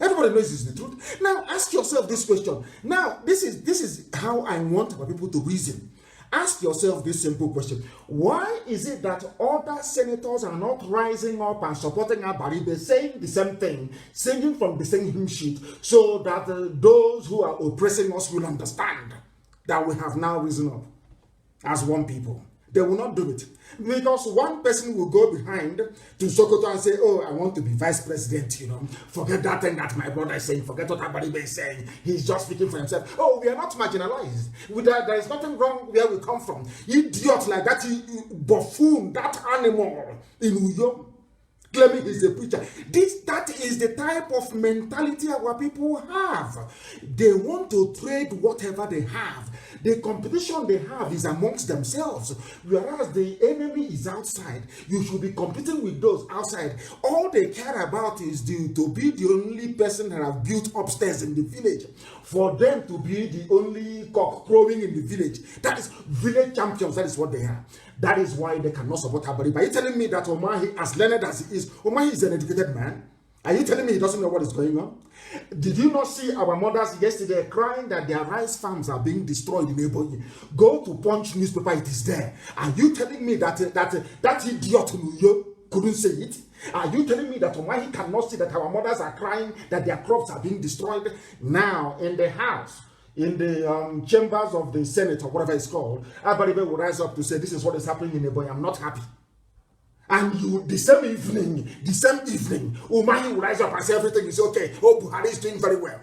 Everybody knows it's the truth. Now, ask yourself this question. Now, this is how I want our people to reason. Ask yourself this simple question. Why is it that other senators are not rising up and supporting Abaribe, saying the same thing, singing from the same hymn sheet, so that those who are oppressing us will understand that we have now risen up as one people? They will not do it. Because one person will go behind to Sokoto and say, oh, I want to be vice president, you know. Forget that thing that my brother is saying. Forget what Abaribe is saying. He's just speaking for himself. Oh, we are not marginalized. There is nothing wrong where we come from. Idiot like that, buffoon, that animal in Uyo, claiming he's a preacher. That is the type of mentality our people have. They want to trade whatever they have. The competition they have is amongst themselves, whereas the enemy is outside. You should be competing with those outside. All they care about is to be the only person that have built upstairs in the village, for them to be the only cock crowing in the village. That is village champions. That is what they are. That is why they cannot support Abaribe. Are you telling me that Omahi, as learned as he is, Omahi is an educated man? Are you telling me he doesn't know what is going on? Did you not see our mothers yesterday crying that their rice farms are being destroyed in Ebonyi? Go to Punch newspaper, it is there. Are you telling me that that idiot couldn't say it? Are you telling me that why he cannot see that our mothers are crying that their crops are being destroyed? Now in the house, in the chambers of the Senate or whatever it's called, everybody will rise up to say this is what is happening in Ebonyi. I'm not happy. And you, the same evening, Umahi will rise up and say everything is okay. Oh, Buhari is doing very well.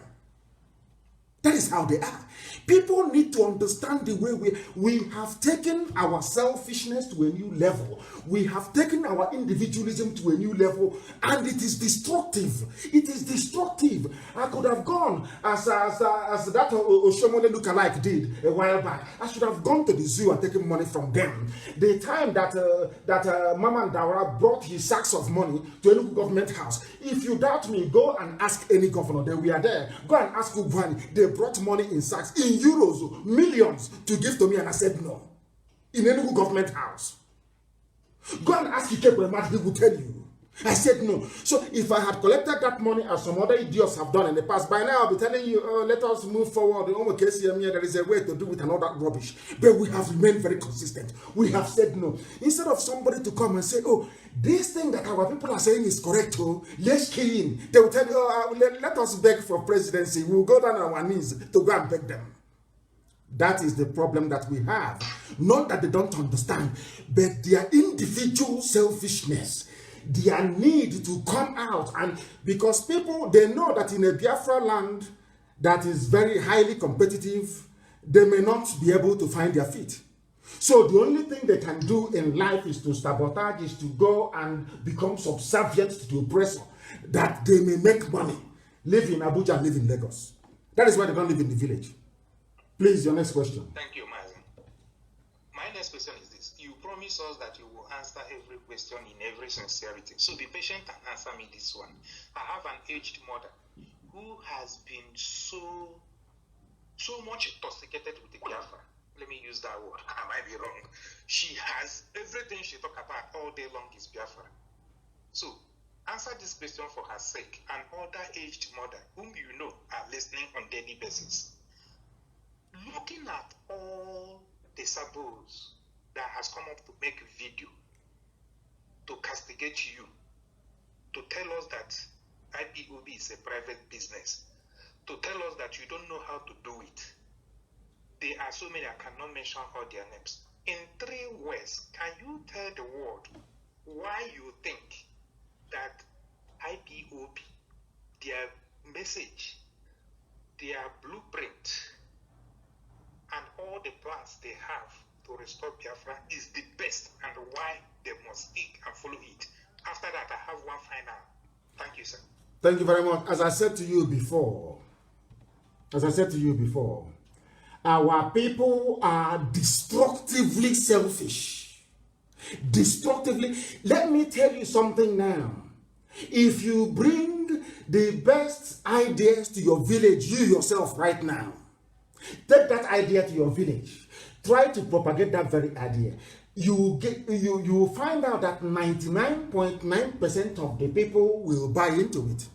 That is how they are. People need to understand the way we have taken our selfishness to a new level. We have taken our individualism to a new level, and it is destructive. It is destructive. I could have gone as that Oshomole lookalike did a while back. I should have gone to the zoo and taken money from them. The time that Mama Ndawara brought his sacks of money to a local government house. If you doubt me, go and ask any governor. They were there. Go and ask Ubwani. They brought money in sacks, in euros, millions, to give to me, and I said no. In any government house. Go and ask Ikekwema, he will tell you. I said no. So if I had collected that money as some other idiots have done in the past, by now I'll be telling you, let us move forward. There is a way to do with another rubbish. But we have remained very consistent. We have said no. Instead of somebody to come and say, oh, this thing that our people are saying is correct, oh, let's key in. They will tell you, oh, let us beg for presidency. We'll go down on our knees to go and beg them. That is the problem that we have. Not that they don't understand, but their individual selfishness, their need to come out. And because people, they know that in a Biafra land that is very highly competitive, they may not be able to find their feet. So the only thing they can do in life is to sabotage, is to go and become subservient to the oppressor, that they may make money, live in Abuja, live in Lagos. That is why they don't live in the village. Please, your next question. Thank you, Mazi. My next question is this. You promise us that you will answer every question in every sincerity. So be patient and answer me this one. I have an aged mother who has been so much intoxicated with the Biafra. Let me use that word. I might be wrong. She has everything she talks about all day long is Biafra. So answer this question for her sake and other aged mother whom you know are listening on daily basis. Looking at all the sabos that has come up to make video to castigate you, to tell us that IPOB is a private business, to tell us that you don't know how to do it. There are so many, I cannot mention all their names. In 3 words, can you tell the world why you think that IPOB, their message, their blueprint, and all the plans they have to restore Biafra is the best, and why they must stick and follow it? After that, I have one final. Thank you, sir. Thank you very much. As I said to you before, our people are destructively selfish. Destructively. Let me tell you something now. If you bring the best ideas to your village, you yourself right now, take that idea to your village. Try to propagate that very idea. You will find out that 99.9% of the people will buy into it.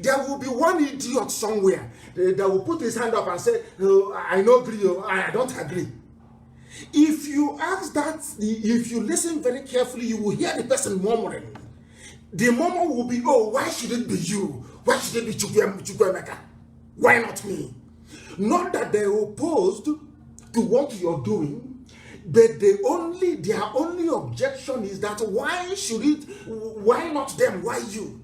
There will be one idiot somewhere that will put his hand up and say, oh, I don't agree, I don't agree. If you ask that, if you listen very carefully, you will hear the person murmuring. The murmur will be, oh, why should it be you? Why should it be Chukwemeka? Why not me? Not that they're opposed to what you're doing, but their only objection is that why not them, why you?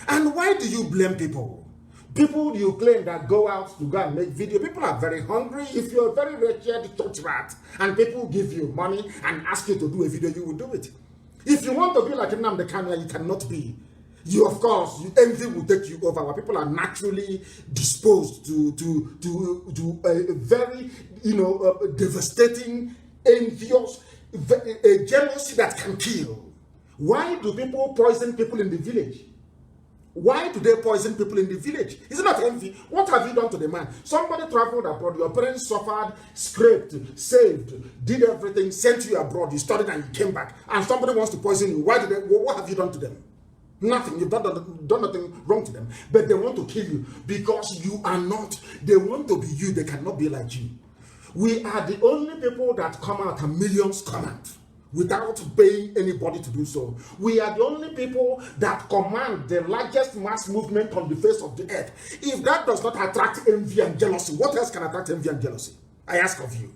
And why do you blame people? People you claim that go out to go and make video, people are very hungry. If you're very wretched, touch that, and people give you money and ask you to do a video, you will do it. If you want to be like NNAMDI KANU, you cannot be. You, of course, envy will take you over. Our people are naturally disposed to a very, devastating, envious, a jealousy that can kill. Why do people poison people in the village? Why do they poison people in the village? Is it not envy? What have you done to the man? Somebody traveled abroad, your parents suffered, scraped, saved, did everything, sent you abroad, you studied and you came back, and somebody wants to poison you. What have you done to them? Nothing. You've done nothing wrong to them. But they want to kill you because you are not. They want to be you. They cannot be like you. We are the only people that come out and millions come out without paying anybody to do so. We are the only people that command the largest mass movement on the face of the earth. If that does not attract envy and jealousy, what else can attract envy and jealousy? I ask of you.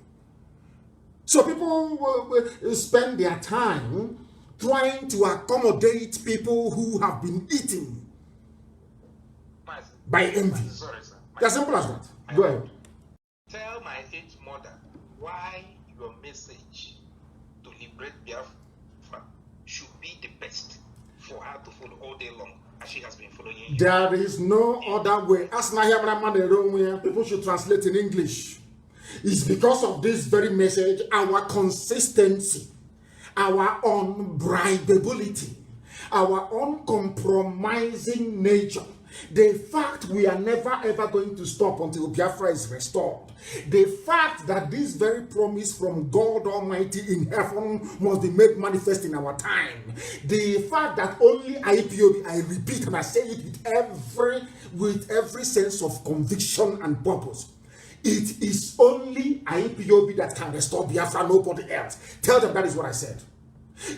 So people will spend their time trying to accommodate people who have been eaten by envy. Sorry, sir. As simple as that. Go ahead. Tell my aged mother why your message to liberate Biafra should be the best for her to follow all day long, as she has been following you. There is no other way. As people should translate in English. It's because of this very message, our consistency, our unbribability, our uncompromising nature, the fact we are never ever going to stop until Biafra is restored, the fact that this very promise from God Almighty in heaven must be made manifest in our time, the fact that only IPOB, I repeat and I say it with every sense of conviction and purpose, it is only IPOB that can restore Biafra, nobody else. Tell them that is what I said.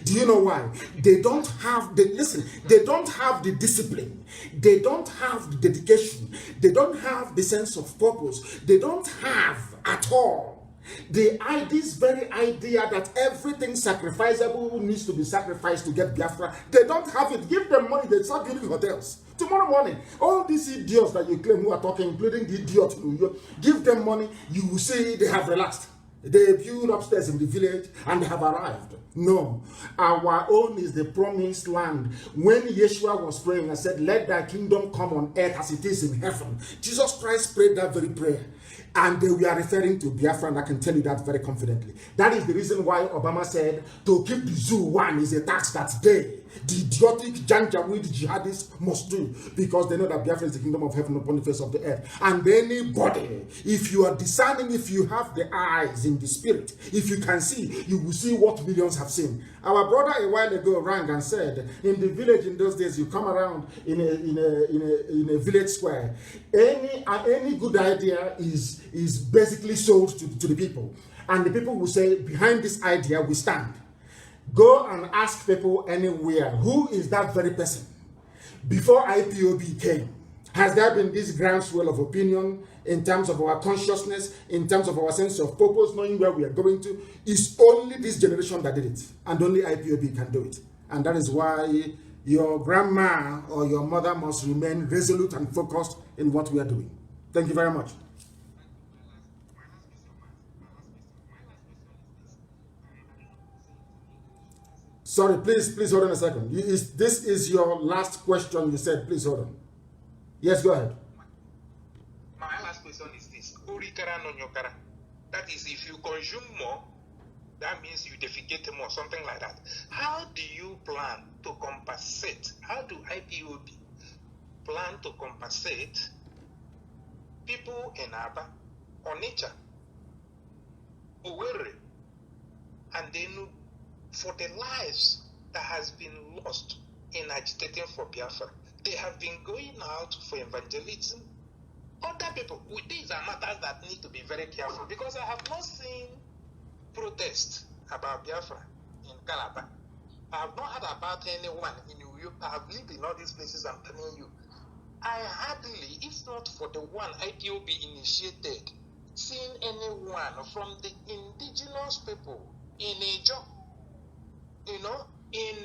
Do you know why? They don't have the, listen, they don't have the discipline. They don't have the dedication. They don't have the sense of purpose. They don't have at all this very idea that everything sacrificable needs to be sacrificed to get Biafra. They don't have it. Give them money, they start building hotels. Tomorrow morning, all these idiots that you claim who are talking, including the idiot New York, give them money, you will see they have relaxed. They build upstairs in the village and they have arrived. No, our own is the promised land. When Yeshua was praying and said, let thy kingdom come on earth as it is in heaven, Jesus Christ prayed that very prayer. And we are referring to Biafra, and I can tell you that very confidently. That is the reason why Obama said to keep the zoo one is a tax that they, the idiotic Janjaweed jihadists, must do, because they know that Biafra is the kingdom of heaven upon the face of the earth. And anybody, if you are discerning, if you have the eyes in the spirit, if you can see, you will see what millions have seen. Our brother a while ago rang and said, in the village in those days, you come around in a village square, any good idea is basically sold to the people. And the people will say, behind this idea we stand. Go and ask people anywhere, who is that very person? Before IPOB came, has there been this groundswell of opinion in terms of our consciousness, in terms of our sense of purpose, knowing where we are going to? It's only this generation that did it, and only IPOB can do it. And that is why your grandma or your mother must remain resolute and focused in what we are doing. Thank you very much. Sorry, please hold on a second. This is your last question you said. Please hold on. Yes, go ahead. My last question is this. That is, if you consume more, that means you defecate more, something like that. How do you plan to compensate? How do IPOB plan to compensate people in Aba, Onitsha, Owerri, and then for the lives that has been lost in agitating for Biafra? They have been going out for evangelism. Other people, these are matters that need to be very careful, because I have not seen protests about Biafra in Calabar. I have not heard about anyone in New York. I have lived in all these places, I'm telling you. I hardly, if not for the one IPOB initiated, seen anyone from the indigenous people in Ejo, you know, in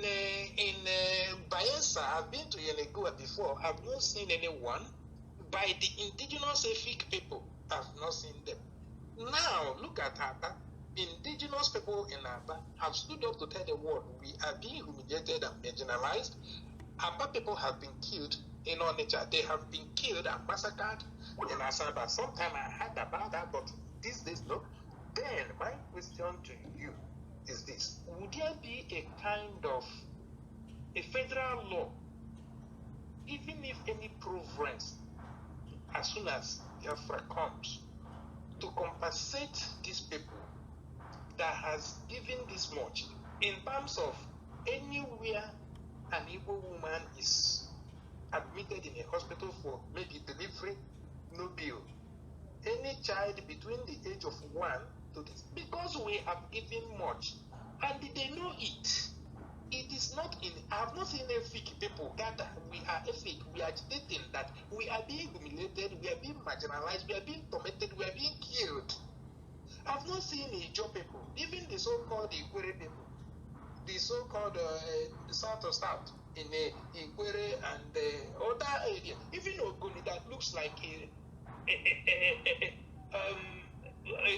Bayelsa. I've been to Yenegoa before. I've not seen anyone. By the indigenous Efik people, I've not seen them. Now, look at Aba. Indigenous people in Aba have stood up to tell the world we are being humiliated and marginalized. Aba people have been killed in Onitsha. They have been killed and massacred in Asaba. Sometime I heard about that, but these days, no. Then, my question to you is this. Would there be a kind of a federal law, even if any province, as soon as Biafra comes, to compensate these people that has given this much, in terms of anywhere an Igbo woman is admitted in a hospital for maybe delivery, no bill. Any child between the age of 1 to this, because we have given much and they know it. It is not in, I have not seen a fake people gather. We are a fake. We are agitating that we are being humiliated, we are being marginalized, we are being tormented, we are being killed. I have not seen a job people, even the so-called Ikwere people, the so-called South of South in Ikwere and other area, even Ogoni that looks like the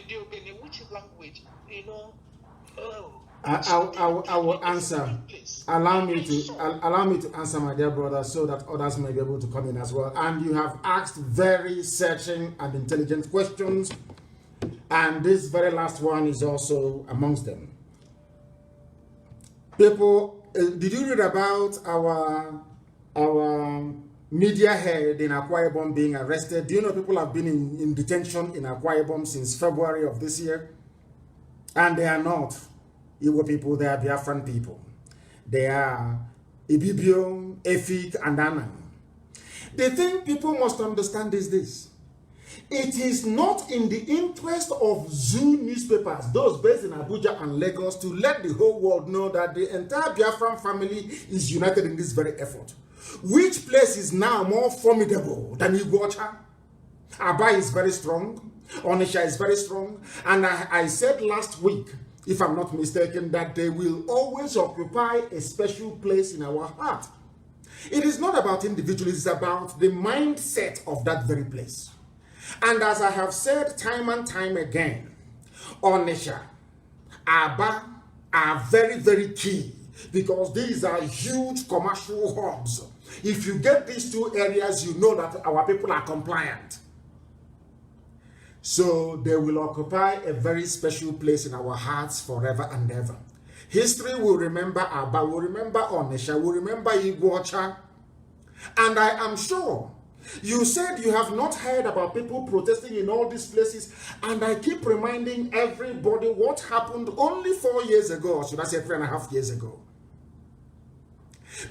Ogoni, which language, you know, I will answer. Allow me to answer, my dear brother, so that others may be able to come in as well. And you have asked very searching and intelligent questions, and this very last one is also amongst them. People, did you read about our media head in Akwa Ibom being arrested? Do you know people have been in detention in Akwa Ibom since February of this year? And they are not Igbo people, they are Biafran people. They are Ibibio, Efik, and Anang. The thing people must understand is this. It is not in the interest of Zoo newspapers, those based in Abuja and Lagos, to let the whole world know that the entire Biafran family is united in this very effort. Which place is now more formidable than Iguacha? Aba is very strong. Onitsha is very strong. And I said last week, if I'm not mistaken, that they will always occupy a special place in our heart. It is not about individuals, it's about the mindset of that very place. And as I have said time and time again, Onitsha, Aba are very, very key, because these are huge commercial hubs. If you get these two areas, you know that our people are compliant. So they will occupy a very special place in our hearts forever and ever. History will remember Aba, will remember Onitsha, will remember Iguacha. And I am sure you said you have not heard about people protesting in all these places. And I keep reminding everybody what happened only 4 years ago, or should I say 3.5 years ago.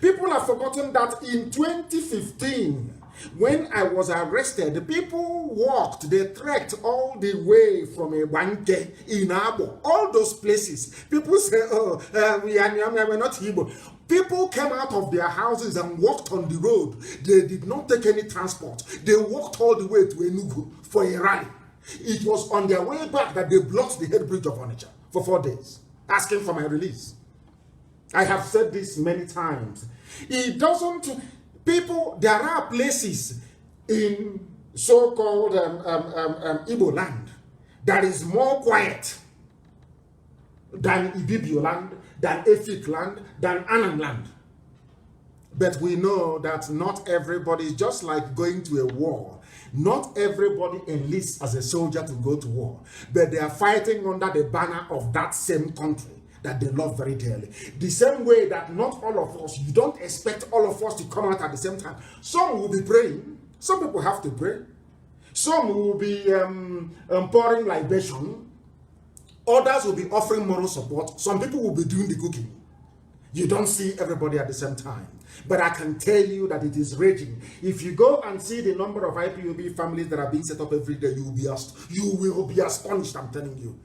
People have forgotten that in 2015, when I was arrested, people walked, they trekked all the way from Ebanke in Abo, all those places. People say, oh, we're not Igbo. People came out of their houses and walked on the road. They did not take any transport. They walked all the way to Enugu for a rally. It was on their way back that they blocked the head bridge of Onitsha for 4 days, asking for my release. I have said this many times. It doesn't... People, there are places in so-called Igbo land that is more quiet than Ibibio land, than Efik land, than Anang land. But we know that not everybody is just like going to a war. Not everybody enlists as a soldier to go to war, but they are fighting under the banner of that same country that they love very dearly. The same way that not all of us, you don't expect all of us to come out at the same time. Some will be praying. Some people have to pray. Some will be pouring libation. Others will be offering moral support. Some people will be doing the cooking. You don't see everybody at the same time. But I can tell you that it is raging. If you go and see the number of IPOB families that are being set up every day, you will be astonished, I'm telling you.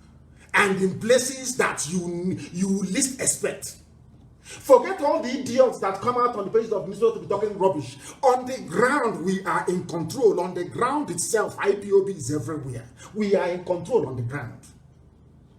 And in places that you least expect. Forget all the idiots that come out on the pages of newspaper to be talking rubbish. On the ground, we are in control. On the ground itself, IPOB is everywhere. We are in control on the ground.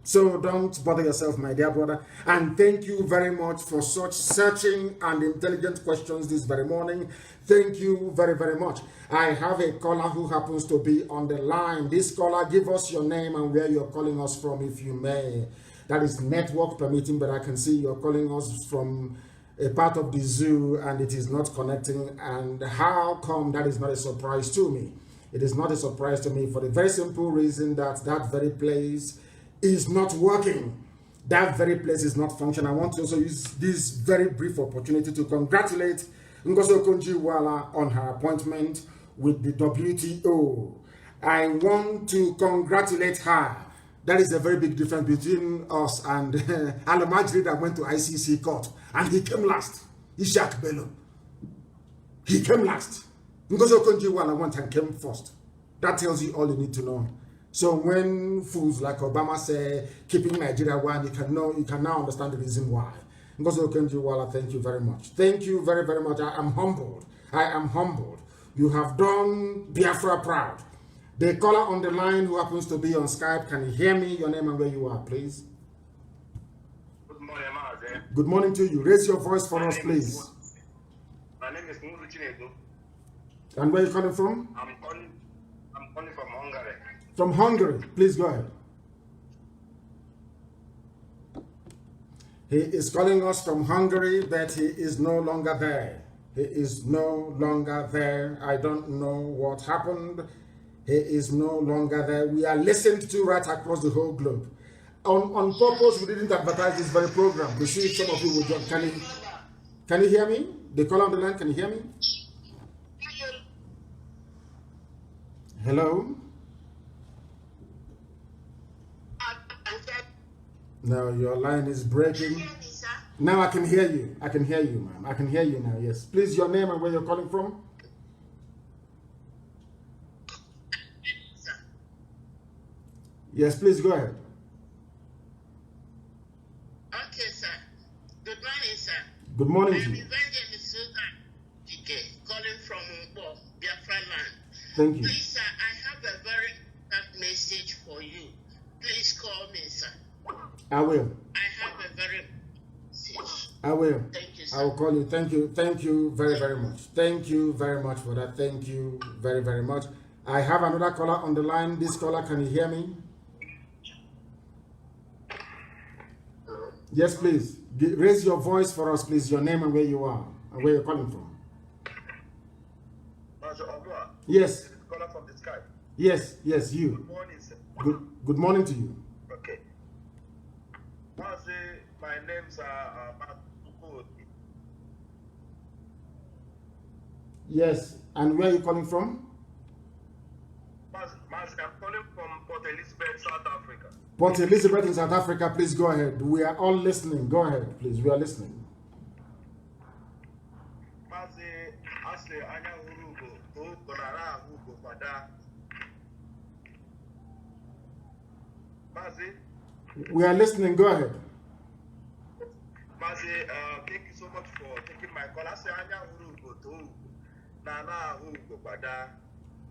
So don't bother yourself, my dear brother. And thank you very much for such searching and intelligent questions this very morning. Thank you very, very much. I have a caller who happens to be on the line. This caller, give us your name and where you're calling us from, if you may. That is network permitting, but I can see you're calling us from a part of the zoo and it is not connecting. And how come that is not a surprise to me? It is not a surprise to me for the very simple reason that that very place is not working. That very place is not functioning. I want to also use this very brief opportunity to congratulate Ngozi Okonjo-Iweala on her appointment with the WTO. I want to congratulate her. That is a very big difference between us and Alamajri that went to ICC court and he came last. Ishak Bello. He came last. Ngozi Okonjo-Iweala went and came first. That tells you all you need to know. So when fools like Obama say keeping Nigeria one, you can now understand the reason why. Ngozi Okonjo-Iweala, thank you very much. Thank you very, very much. I am humbled. I am humbled. You have done Biafra proud. The caller on the line who happens to be on Skype, can you hear me? Your name and where you are, please. Good morning, Maazị. Good morning to you. Raise your voice for us, please. My name is Muru Chinedu. And where are you calling from? I'm calling from Hungary. From Hungary. Please go ahead. He is calling us from Hungary, but he is no longer there. He is no longer there. I don't know what happened. He is no longer there. We are listened to right across the whole globe. On purpose, we didn't advertise this very program. We see if some of you will join. Can you hear me? The caller on the line, can you hear me? Hello? No, your line is breaking. Now I can hear you. I can hear you, ma'am. I can hear you now, yes. Please, your name and where you're calling from? Yes, please go ahead. Okay, sir. Good morning, sir. Good morning I'm to you. Evangelist Susan Dike, calling from Biafra land. Thank you. Please, sir, I have a very important message for you. Please call me, sir. I will. I have a very message. I will. Thank you, sir. I will call you. Thank you. Thank you very, very much. Thank you very much for that. Thank you very, very much. I have another caller on the line. This caller, can you hear me? Hello. Yes, please. Raise your voice for us, please. Your name and where you are and where you're calling from. Maazị Ogua. Yes. This is caller from the sky. Yes. Yes, Good you. morning, sir. Good morning to you. Okay. Maazị, my names are Yes. And where are you calling from? Maazị, I'm calling from Port Elizabeth, South Africa. Port Elizabeth in South Africa. Please go ahead. We are all listening. Go ahead, please. We are listening. Maazị, asị anya hụrụ ugo, o kọrara ahụ ugo kwada. Maazị, We are listening. Go ahead. Maazị, thank you so much for taking my call. Asị anya hụrụ ugo to ugo, na ahụ ugo kwada.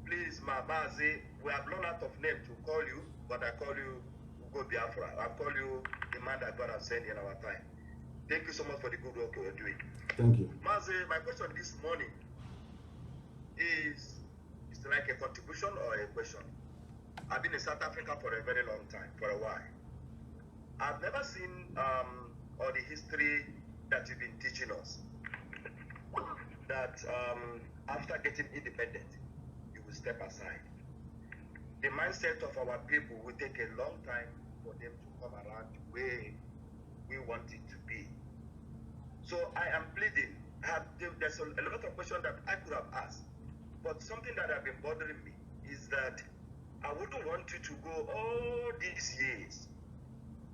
Please, Maazị, we have run out of name to call you, but I call you Ugo Biafra. I call you the man that God has sent in our time. Thank you so much for the good work you are doing. Thank you. Maazị, my question this morning is like a contribution or a question. I've been in South Africa for a very long time, for a while. I've never seen all the history that you've been teaching us. That after getting independent, you will step aside. The mindset of our people will take a long time for them to come around the way we want it to be. So I am pleading. There's a lot of questions that I could have asked, but something that has been bothering me is that I wouldn't want you to go all these years.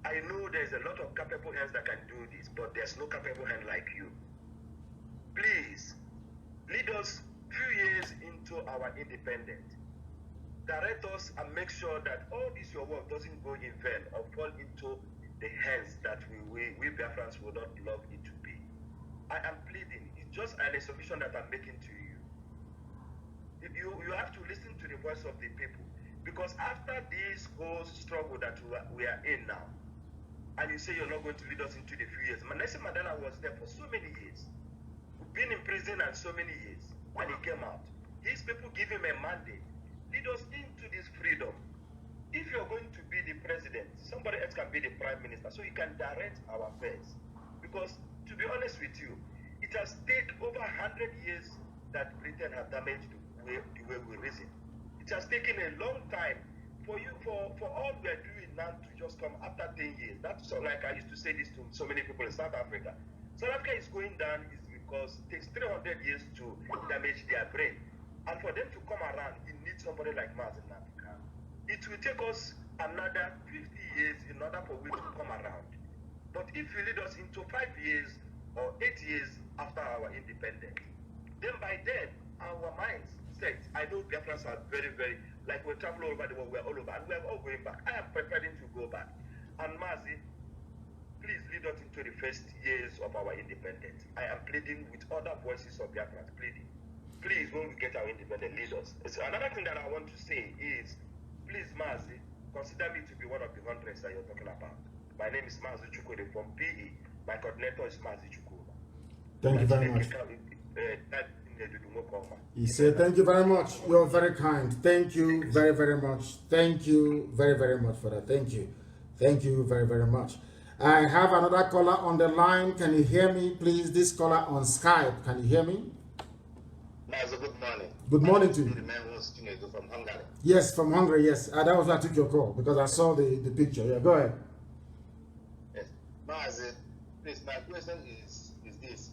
I know there's a lot of capable hands that can do this, but there's no capable hand like you. Please, lead us few years into our independence. Direct us and make sure that all this your work doesn't go in vain or fall into the hands that we Biafrans would not love it to be. I am pleading. It's just an submission that I'm making to you. You have to listen to the voice of the people. Because after this whole struggle that we are in now, and you say you're not going to lead us into the few years. Nelson Mandela was there for so many years. We've been in prison and so many years, and he came out. These people give him a mandate. Lead us into this freedom. If you're going to be the president, somebody else can be the prime minister, so you can direct our affairs. Because, to be honest with you, it has taken over 100 years that Britain have damaged the way we reason. It has taken a long time for all we are doing now to just come after 10 years. That's like I used to say this to so many people in South Africa. South Africa is going down is because it takes 300 years to damage their brain. And for them to come around, it needs somebody like MAZI. It will take us another 50 years in order for we to come around. But if you lead us into 5 years or 8 years, after our independence. Then by then, our minds set. I know Biafrans are very, very, like we travel all over the world, we're all over, and we're all going back. I am preparing to go back. And MAZI, please lead us into the first years of our independence. I am pleading with other voices of Biafrans, pleading. Please, when we get our independence, lead us. So another thing that I want to say is, please, MAZI, consider me to be one of the hundreds that you're talking about. My name is MAZI Chukwudi from PE. My coordinator is MAZI Chukwudi. Thank you very much. He said, thank you very much. You're very kind. Thank you very, very much. Thank you very, very much for that. Thank you. Thank you very, very much. I have another caller on the line. Can you hear me, please? This caller on Skype. Can you hear me? Good morning. Good morning to you. From Hungary. Yes, from Hungary, yes. That was why I took your call, because I saw the picture. Yeah, go ahead. Yes. MAZI, please, my question is this.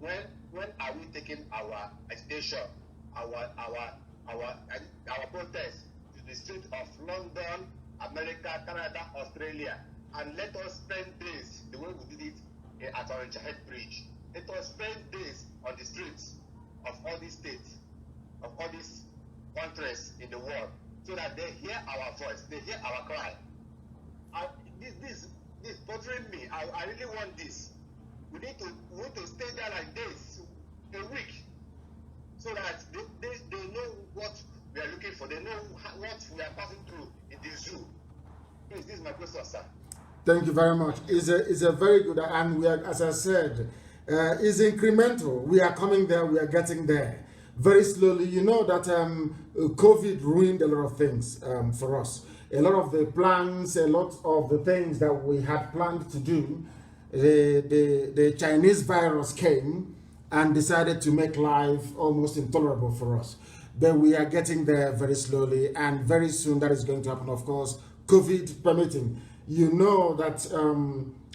When are we taking our agitation, our protest to the streets of London, America, Canada, Australia, and let us spend days the way we did it at Orange Head Bridge. Let us spend days on the streets of all these states, of all these countries in the world, so that they hear our voice, they hear our cry. This bothering me. I really want this. We need to stay there like this a week, so that they know what we are looking for. They know what we are passing through in the zoo. Please, this is my question, sir. Thank you very much. It's a very good, and we are, as I said, is incremental. We are coming there. We are getting there very slowly. You know that COVID ruined a lot of things for us. A lot of the plans, a lot of the things that we had planned to do, the Chinese virus came and decided to make life almost intolerable for us. But we are getting there very slowly, and very soon that is going to happen, of course, COVID permitting. You know that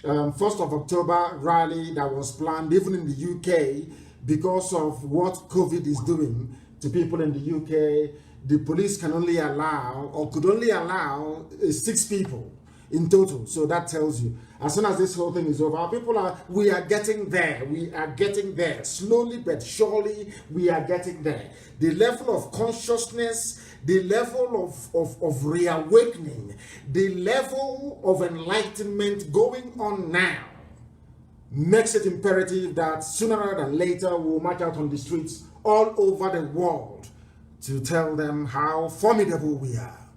1st of October rally that was planned even in the UK, because of what COVID is doing to people in the UK, the police can only allow, or could only allow 6 people in total. So that tells you, as soon as this whole thing is over, we are getting there. We are getting there. Slowly but surely, we are getting there. The level of consciousness, the level of reawakening, the level of enlightenment going on now makes it imperative that sooner rather than later we'll march out on the streets all over the world to tell them how formidable we are.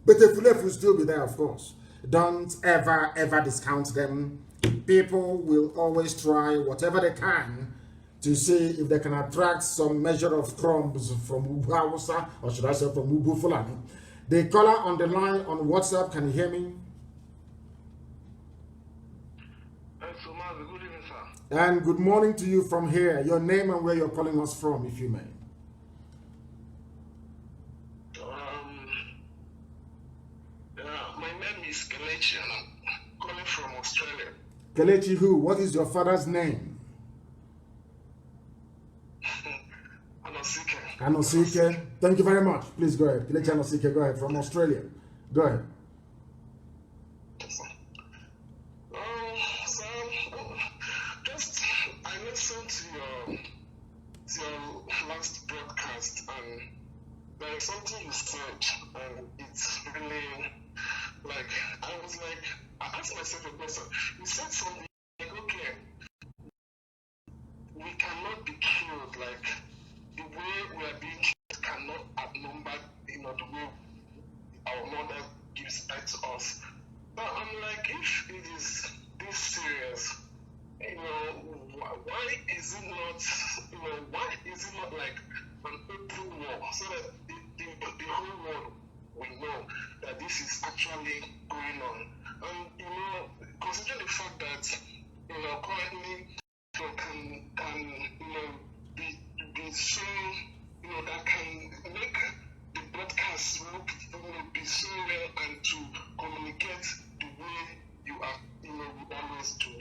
But the Fulef will still be there, of course. Don't ever discount them. People will always try whatever they can to see if they can attract some measure of crumbs from Ubu Hausa, or should I say from Ubu Fulani. The caller on the line on WhatsApp, can you hear me? Good evening, sir. And good morning to you from here. Your name and where you're calling us from, if you may. My name is Kelechi, and I'm calling from Australia. Kelechi who? What is your father's name? Anosike. Anosike. Thank you very much. Please go ahead. Kelechi Anosike, go ahead, from Australia. Go ahead. I listened to your last broadcast, and there is something you said, and it's really I asked myself a question. You said something like, okay, we cannot be killed, like the way we are being killed cannot outnumber, the way our mother gives birth to us. But I'm like, if it is this serious, why is it not like an open war, so that the whole world will know that this is actually going on? And considering the fact that currently can be so that can make the broadcast look be so well, and to communicate the way you are we always do.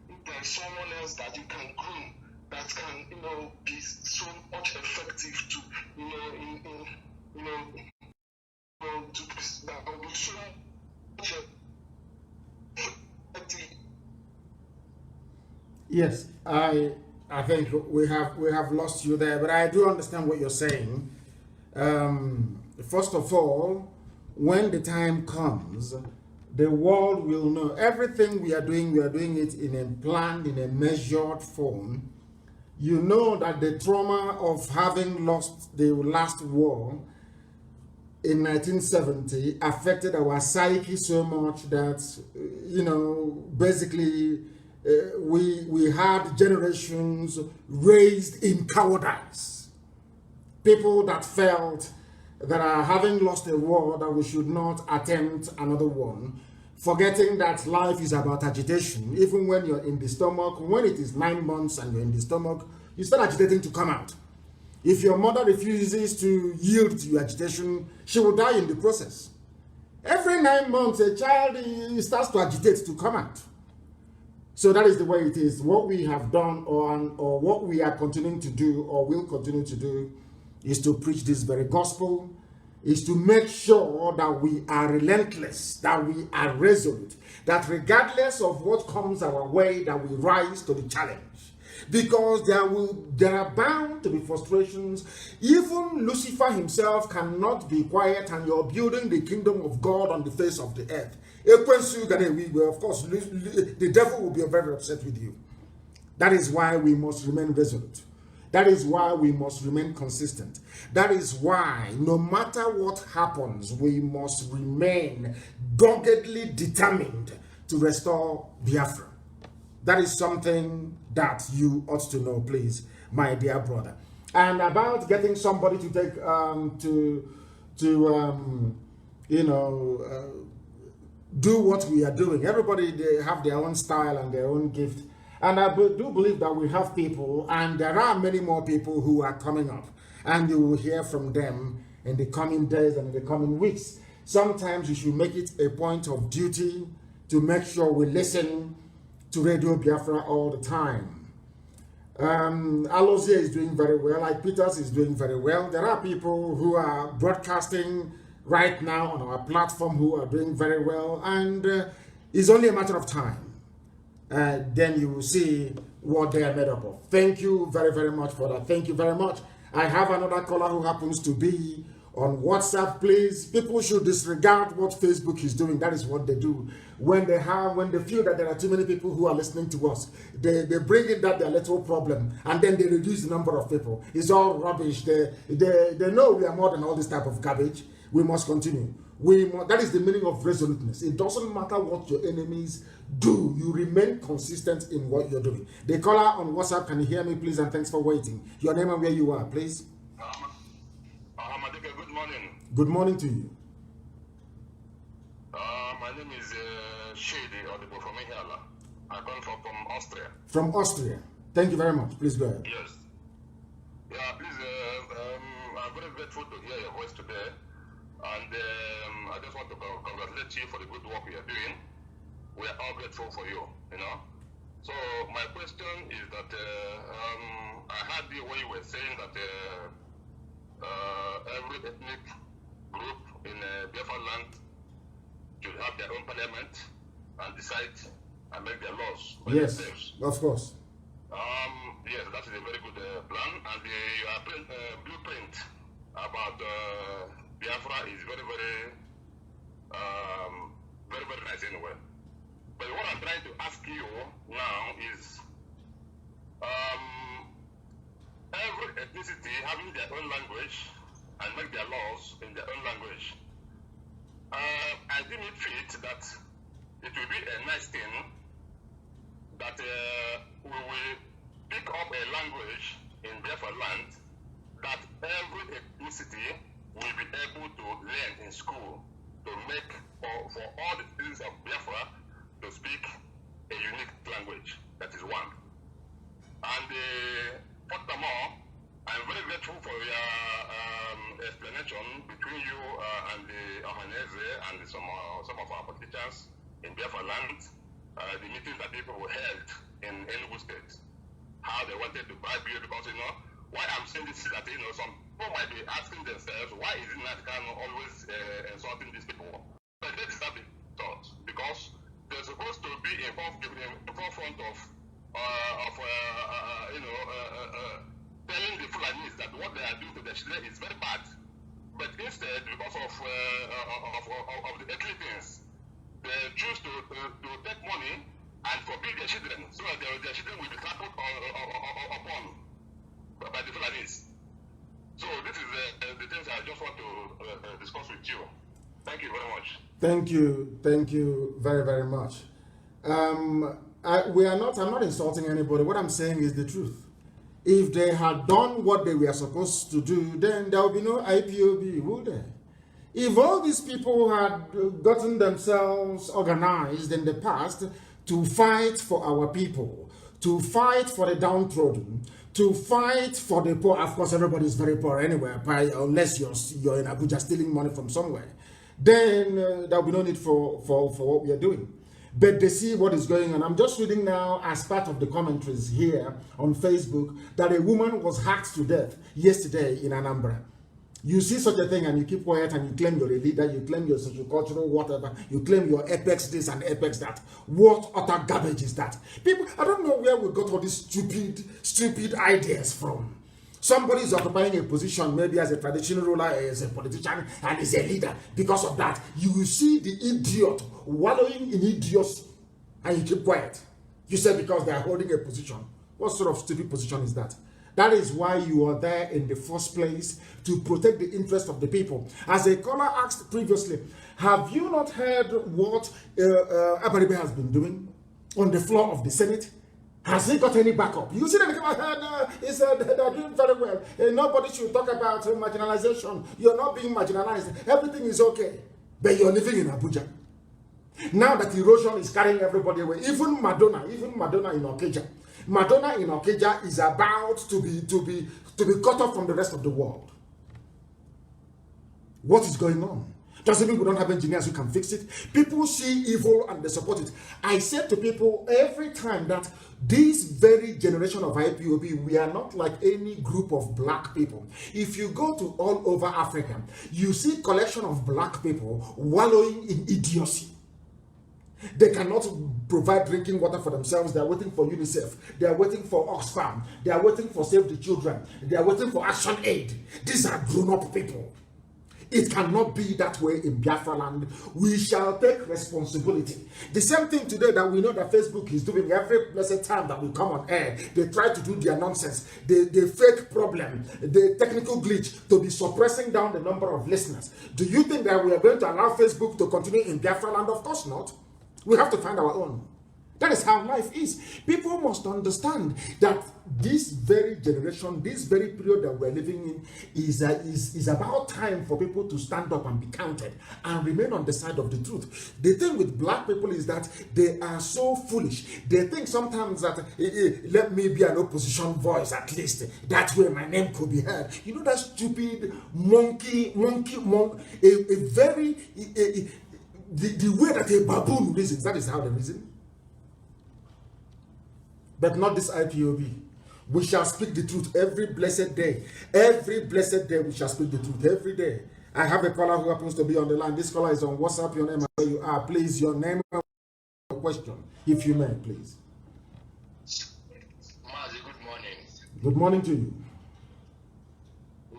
If there is someone else that you can groom that can be so much effective to that will be so much effective. Yes, I I think we have lost you there, but I do understand what you're saying. First of all, when the time comes, the world will know everything we are doing it in a planned, in a measured form. You know that the trauma of having lost the last war in 1970 affected our psyche so much that, you know, basically we had generations raised in cowardice. People that felt that having lost a war, that we should not attempt another one, forgetting that life is about agitation. Even when you're in the stomach, when it is 9 months and you're in the stomach, you start agitating to come out. If your mother refuses to yield to your agitation, she will die in the process. Every 9 months, a child starts to agitate to come out. So that is the way it is. What we have done or what we are continuing to do or will continue to do is to preach this very gospel, is to make sure that we are relentless, that we are resolute, that regardless of what comes our way, that we rise to the challenge. Because there are bound to be frustrations. Even Lucifer himself cannot be quiet, and you're building the kingdom of God on the face of the earth. Of course, the devil will be very upset with you. That is why we must remain resolute. That is why we must remain consistent. That is why, no matter what happens, we must remain doggedly determined to restore Biafra. That is something that you ought to know, please, my dear brother. And about getting somebody to take do what we are doing. Everybody, they have their own style and their own gift. And I do believe that we have people, and there are many more people who are coming up, and you will hear from them in the coming days and in the coming weeks. Sometimes you should make it a point of duty to make sure we listen to Radio Biafra all the time. Alozie is doing very well. Like Peters is doing very well. There are people who are broadcasting right now on our platform who are doing very well, and it's only a matter of time. Then you will see what they are made up of. Thank you very, very much for that. Thank you very much. I have another caller who happens to be on WhatsApp. Please, people should disregard what Facebook is doing. That is what they do. When they feel that there are too many people who are listening to us, they bring in their little problem, and then they reduce the number of people. It's all rubbish. They know we are more than all this type of garbage. We must continue. That is the meaning of resoluteness. It doesn't matter what your enemies do. You remain consistent in what you're doing. The caller on WhatsApp, can you hear me, please? And thanks for waiting. Your name and where you are, please. Good morning. Good morning to you. My name is Shady Audible from Ihala. I come from Austria. From Austria. Thank you very much. Please go ahead. Yes. Yeah, please. I'm very grateful to hear your voice today. And I just want to congratulate you for the good work you are doing. We are all grateful for you, you know. So my question is that I heard the way you were saying that every ethnic group in Biafra land should have their own parliament and decide and make their laws for themselves. Of course. Yes, that is a very good plan, and the blueprint about Biafra is very, very nice anyway. But what I'm trying to ask you now is every ethnicity having their own language and make their laws in their own language. I deem it fit that it will be a nice thing that we will pick up a language in Biafra land that every ethnicity will be able to learn in school to make for all the citizens of Biafra to speak a unique language. That is one. And furthermore, I'm very grateful for your explanation between you and the Ohanese and some of our politicians in Biafra land, the meetings that people held in Enugu State, how they wanted to buy beer, because, you know, why I'm saying this is that, you know, some people might be asking themselves, why is it not KANU always insulting these people? But they deserve the thought, because they're supposed to be in forefront of telling the Fulanis that what they are doing to their children is very bad. But instead, because of the earthly things, they choose to take money and forbid their children, so that their children will be trampled upon by the Fulanis. So this is the things I just want to discuss with you. Thank you very much. Thank you very, very much. I'm not insulting anybody. What I'm saying is the truth. If they had done what they were supposed to do, then there would be no IPOB, would there? If all these people had gotten themselves organized in the past to fight for our people, to fight for the downtrodden, to fight for the poor, of course everybody is very poor anywhere, unless you're in Abuja stealing money from somewhere, then there will be no need for what we are doing. But they see what is going on. I'm just reading now as part of the commentaries here on Facebook that a woman was hacked to death yesterday in Anambra. You see such a thing and you keep quiet and you claim you're a leader, you claim you're sociocultural, whatever, you claim you're apex this and apex that. What utter garbage is that? People, I don't know where we got all these stupid ideas from. Somebody is occupying a position, maybe as a traditional ruler, as a politician, and is a leader. Because of that, you will see the idiot wallowing in idiocy, and you keep quiet. You say because they are holding a position. What sort of stupid position is that? That is why you are there in the first place, to protect the interest of the people. As a caller asked previously, have you not heard what Abaribe has been doing on the floor of the Senate? Has he got any backup? You see that he said they're doing very well. Nobody should talk about marginalization. You're not being marginalized. Everything is okay. But you're living in Abuja. Now that erosion is carrying everybody away, even Madonna in Okeja. Madonna in Okeja is about to be cut off from the rest of the world. What is going on? Doesn't mean we don't have engineers who can fix it. People see evil and they support it. I said to people every time that this very generation of IPOB, we are not like any group of black people. If you go to all over Africa, you see collection of black people wallowing in idiocy. They cannot provide drinking water for themselves. They are waiting for UNICEF. They are waiting for Oxfam. They are waiting for Save the Children. They are waiting for Action Aid. These are grown-up people. It cannot be that way in Biafra land. We shall take responsibility. The same thing today that we know that Facebook is doing every blessed time that we come on air. They try to do their nonsense. The fake problem, the technical glitch to be suppressing down the number of listeners. Do you think that we are going to allow Facebook to continue in Biafra land? Of course not. We have to find our own. That is how life is. People must understand that this very generation, this very period that we're living in is about time for people to stand up and be counted and remain on the side of the truth. The thing with black people is that they are so foolish. They think sometimes that, let me be an opposition voice at least. That way my name could be heard. You know that stupid monkey, the way that a baboon reasons, that is how they reason. But not this IPOB. We shall speak the truth every blessed day. Every blessed day we shall speak the truth every day. I have a caller who happens to be on the line. This caller is on WhatsApp. Your name and where you are. Please, your name and your question, if you may, please. MAZI, good morning. Good morning to you.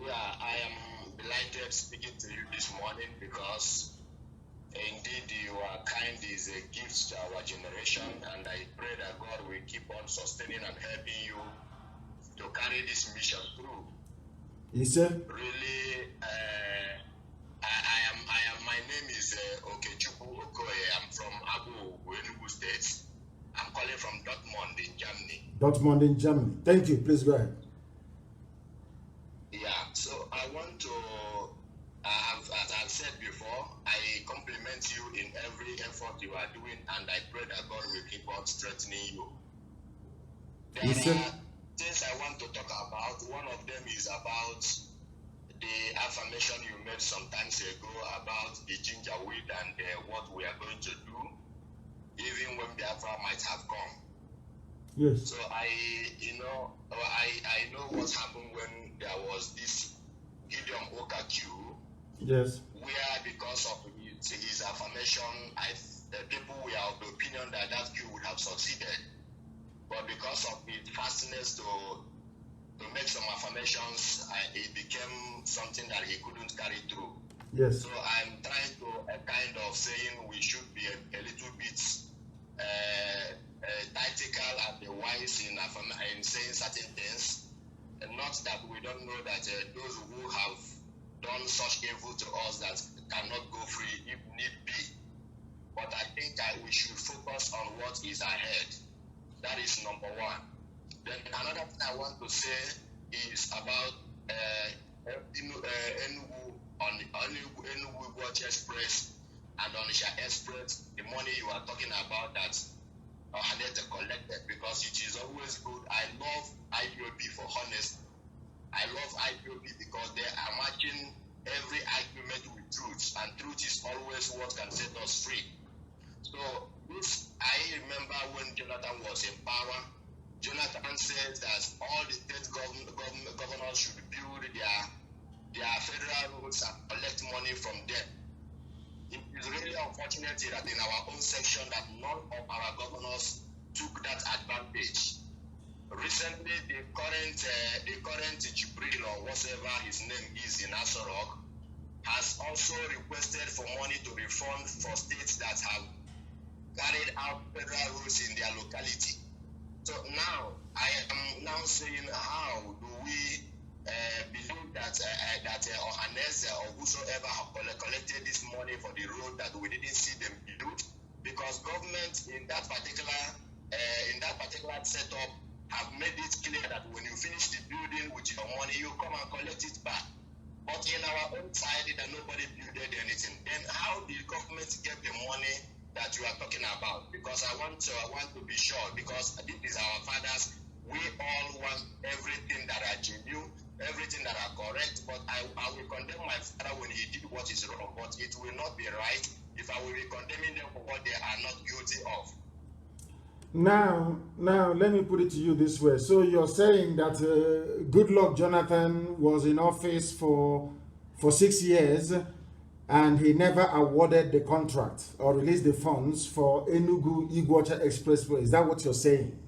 Yeah, I am delighted speaking to you this morning because indeed your kind is a gift to our generation, and I pray that God will keep on sustaining and helping you to carry this mission through. Yes, sir. Really, my name is Okechukwu Okoye. I'm from Abu, Enugu State. I'm calling from Dortmund in Germany. Dortmund in Germany. Thank you. Please go ahead. Yeah, so I want to, as I've said before, I compliment you in every effort you are doing, and I pray that God will keep on strengthening you. There are things I want to talk about. One of them is about the affirmation you made some times ago about the ginger weed and what we are going to do, even when Biafra might have come. Yes. So I know what happened when there was this Gideon Okaku. Yes. Where because of his affirmation, people were of the opinion that coup would have succeeded. but because of its fastness to make some affirmations, it became something that he couldn't carry through. Yes. So I'm trying to kind of saying we should be a little bit tactical and wise in saying certain things, and not that we don't know that those who have done such evil to us that cannot go free if need be. But I think we should focus on what is ahead. That is number one. Then another thing I want to say is about Enugu Watch Express and Onisha Express, the money you are talking about that Ohanete collected, because it is always good. I love IPOB for honest. I love IPOB because they are matching every argument with truth, and truth is always what can set us free. So I remember when Jonathan was in power, Jonathan said that all the state governors should build their federal roads and collect money from them. It is really unfortunate that in our own section that none of our governors took that advantage. Recently, the current Jibril or whatever his name is in Asorok has also requested for money to refund for states that have carried out federal roads in their locality. So now I am now saying, how do we believe that Ohanese or whosoever have collected this money for the road that we didn't see them build? Because government in that particular setup have made it clear that when you finish the building with your money, you come and collect it back. But in our own side, that nobody builded anything. Then how did government get the money that you are talking about? Because I want to be sure, because this is our fathers. We all want everything that are genuine, everything that are correct. But I will condemn my father when he did what is wrong. But it will not be right if I will be condemning them for what they are not guilty of. Now, let me put it to you this way. So you're saying that Goodluck Jonathan was in office for 6 years, and he never awarded the contract or released the funds for Enugu Iguacha Expressway. Is that what you're saying?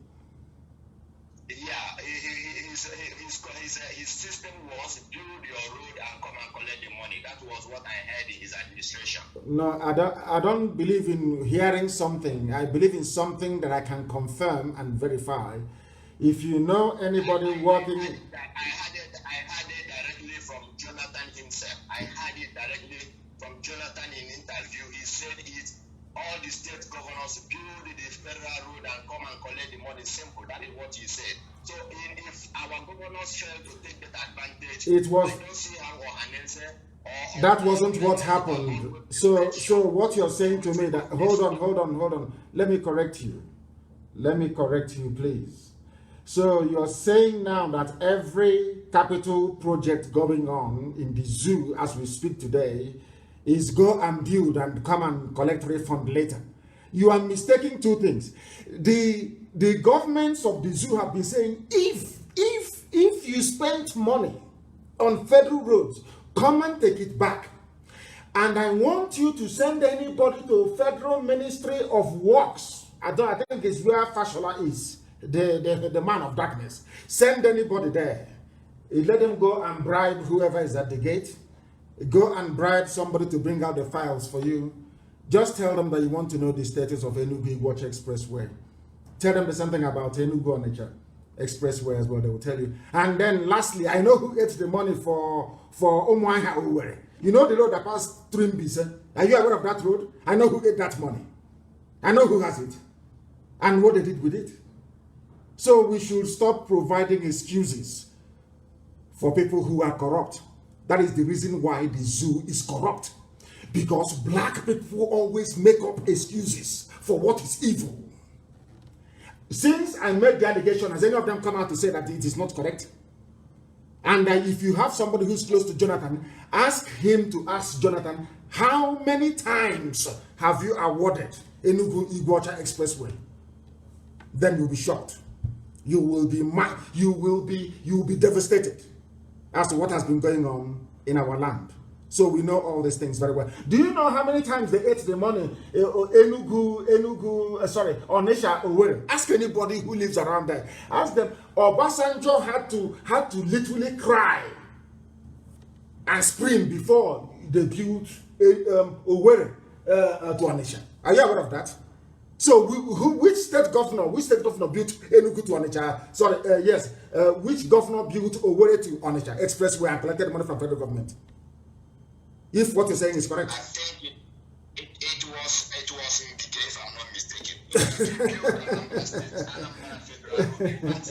Yeah, his system was build your road and come and collect the money. That was what I heard in his administration. No, I don't believe in hearing something. I believe in something that I can confirm and verify. If you know anybody working... I had it directly from Jonathan himself. I had it directly from Jonathan in interview. He said all the state governors build the federal road and come and collect the money. Simple. That is what he said. So if our governors fail to take that advantage, I don't see how Ohanese that wasn't what happened. So what you're saying to me, that hold on. Let me correct you, please. So you're saying now that every capital project going on in the zoo as we speak today is go and build and come and collect refund later. You are mistaking two things. The governments of the zoo have been saying, if you spend money on federal roads, come and take it back. And I want you to send anybody to Federal Ministry of Works. I think it's where Fashola is, the man of darkness. Send anybody there. Let them go and bribe whoever is at the gate. Go and bribe somebody to bring out the files for you. Just tell them that you want to know the status of Enugu Watch Expressway. Tell them there's something about Enugu Onitsha Expressway as well, they will tell you. And then lastly, I know who gets the money for Omuaha Uwere. You know the road that passed Trimbis? Are you aware of that road? I know who ate that money. I know who has it. And what they did with it. So we should stop providing excuses for people who are corrupt. That is the reason why the zoo is corrupt. Because black people always make up excuses for what is evil. Since I made the allegation, has any of them come out to say that it is not correct? And if you have somebody who's close to Jonathan, ask him to ask Jonathan, how many times have you awarded Enugu Iguacha Expressway? Then you'll be shocked. You will be devastated as to what has been going on in our land. So we know all these things very well. Do you know how many times they ate the money? Onisha, Owerri. Ask anybody who lives around there. Ask them. Obasanjo had to literally cry and scream before they built Owerri to Onisha. Are you aware of that? So which state governor built Enugu to Onitsha? Which governor built Owerri to Onitsha expressway and collected money from federal government? If what you're saying is correct. I think it was in the case, if I'm not mistaken.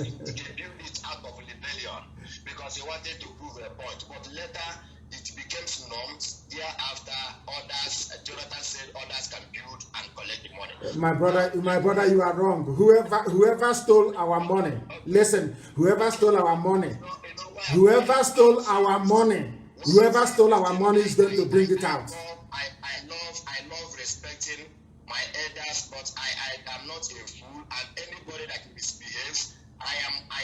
He built it out of rebellion because he wanted to prove a point. But later it became norms. Thereafter, others, Jonathan said others can build and collect the money. My brother, you are wrong. Whoever stole our money, listen, whoever stole our money is going to bring it out. I love respecting my elders, but I am not a fool, and anybody that misbehaves, I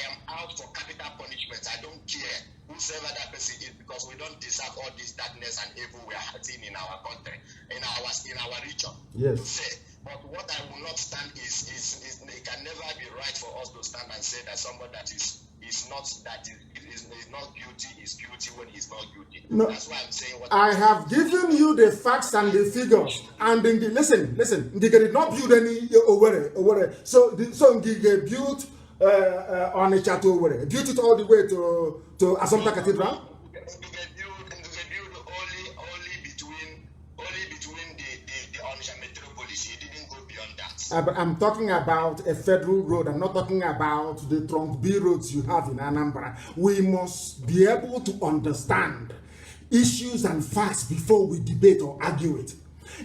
am out for capital punishment. I don't care whoever that person is, because we don't deserve all this darkness and evil we are seeing in our country, in our region. Yes. But what I will not stand is it can never be right for us to stand and say that somebody that is not guilty is guilty when he's not guilty. No, that's why I'm saying what I have given you the facts and the figures. And listen, they did not build any Owerri. So Ngige built Onitsha to Owerri. Built it all the way to Assumpta Cathedral. But I'm talking about a federal road. I'm not talking about the trunk B roads you have in Anambra. We must be able to understand issues and facts before we debate or argue it.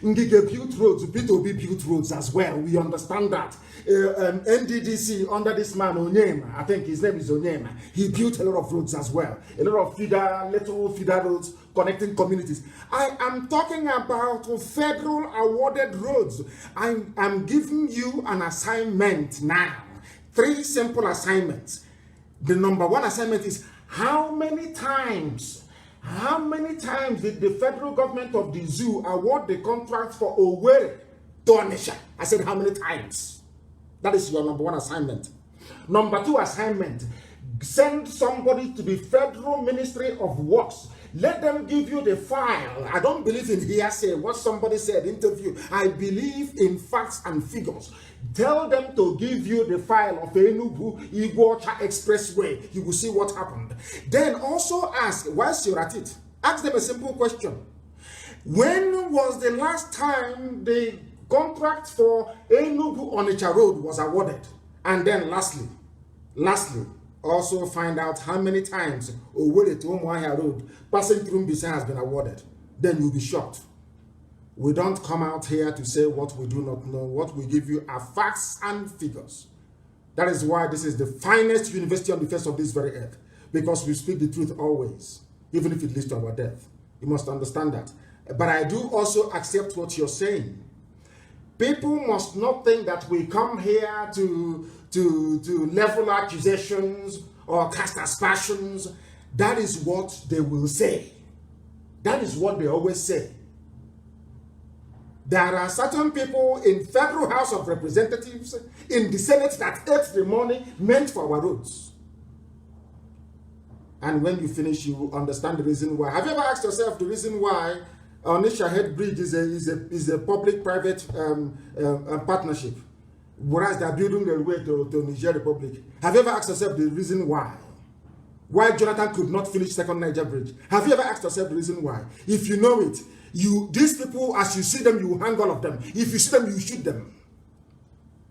Ngige built roads, P2B built roads as well. We understand that. NDDC under this man Onyema, I think his name is Onyema, he built a lot of roads as well. A lot of little feeder roads connecting communities. I am talking about federal awarded roads. I'm giving you an assignment now. 3 simple assignments. The number 1 assignment is how many times did the federal government of the zoo award the contract for Owerri to Onitsha? I said how many times? That is your number 1 assignment. Number 2 assignment, send somebody to the Federal Ministry of Works. Let them give you the file. I don't believe in hearsay, what somebody said, interview. I believe in facts and figures. Tell them to give you the file of Enugu Iguacha Expressway. You will see what happened. Then also ask, whilst you're at it, ask them a simple question. When was the last time the contract for Enugu Onitsha Road was awarded? And then lastly, also find out how many times Owerri to Umuahia Road passing through Mbisa has been awarded. Then you'll be shocked. We don't come out here to say what we do not know. What we give you are facts and figures. That is why this is the finest university on the face of this very earth. Because we speak the truth always, even if it leads to our death. You must understand that. But I do also accept what you're saying. People must not think that we come here to level accusations or cast aspersions. That is what they will say. That is what they always say. There are certain people in Federal House of Representatives, in the Senate, that ate the money meant for our roads. And when you finish, you will understand the reason why. Have you ever asked yourself the reason why Onitsha Head Bridge is a public-private partnership, whereas they are building their way to Niger Republic? Have you ever asked yourself the reason why? Why Jonathan could not finish Second Niger Bridge? Have you ever asked yourself the reason why? If you know it, these people, as you see them, you will hang all of them. If you see them, you shoot them.